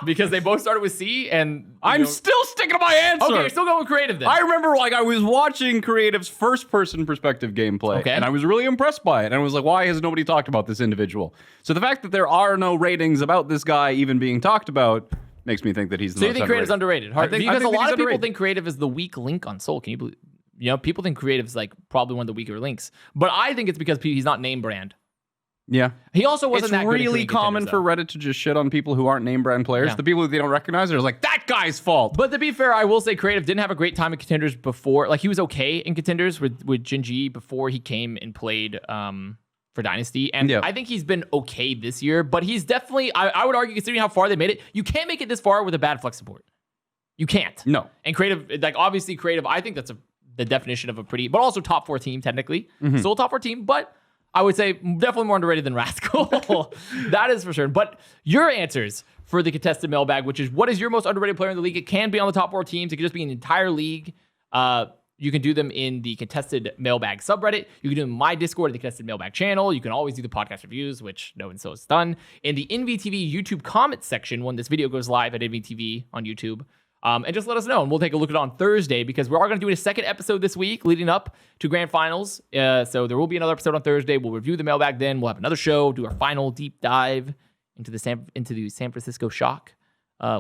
[SPEAKER 1] Because they both started with C, and
[SPEAKER 2] I'm still sticking to my answer.
[SPEAKER 1] Okay, you're still going with Creative then.
[SPEAKER 2] I remember I was watching Creative's first-person perspective gameplay, and I was really impressed by it. And I was like, why has nobody talked about this individual? So the fact that there are no ratings about this guy even being talked about makes me think that he's the most
[SPEAKER 1] you think Creative's underrated? Because a lot of people think Creative is the weak link on Soul. Can you believe? People think Creative's like probably one of the weaker links, but I think it's because he's not name brand.
[SPEAKER 2] Yeah.
[SPEAKER 1] He also wasn't that good.
[SPEAKER 2] It's really common for Reddit to just shit on people who aren't name brand players. Yeah. The people that they don't recognize, they're like, that guy's fault.
[SPEAKER 1] But to be fair, I will say Creative didn't have a great time in Contenders before. Like, he was okay in Contenders with Jinji before he came and played for Dynasty. And I think he's been okay this year, but he's definitely, I would argue, considering how far they made it, you can't make it this far with a bad flex support. You can't.
[SPEAKER 2] No.
[SPEAKER 1] And Creative, like, obviously Creative, I think that's the definition of a pretty, but also top 4 team technically. Still a top 4 team, but I would say definitely more underrated than Rascal. That is for sure. But your answers for the contested mailbag, which is what is your most underrated player in the league? It can be on the top 4 teams. It could just be an entire league. You can do them in the contested mailbag subreddit. You can do them in my Discord, the contested mailbag channel. You can always do the podcast reviews, which no one so has done. In the Envytv YouTube comments section when this video goes live at Envytv on YouTube. And just let us know, and we'll take a look at it on Thursday because we are going to do a second episode this week leading up to Grand Finals. So there will be another episode on Thursday. We'll review the mailbag then. We'll have another show, do our final deep dive into the San Francisco Shock,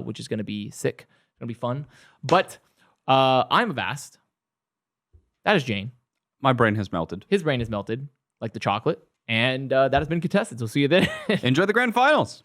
[SPEAKER 1] which is going to be sick. It's going to be fun. But I'm Avast. That is Jayne.
[SPEAKER 2] My brain has melted.
[SPEAKER 1] His brain has melted like the chocolate. And that has been Contested. So see you then.
[SPEAKER 2] Enjoy the Grand Finals.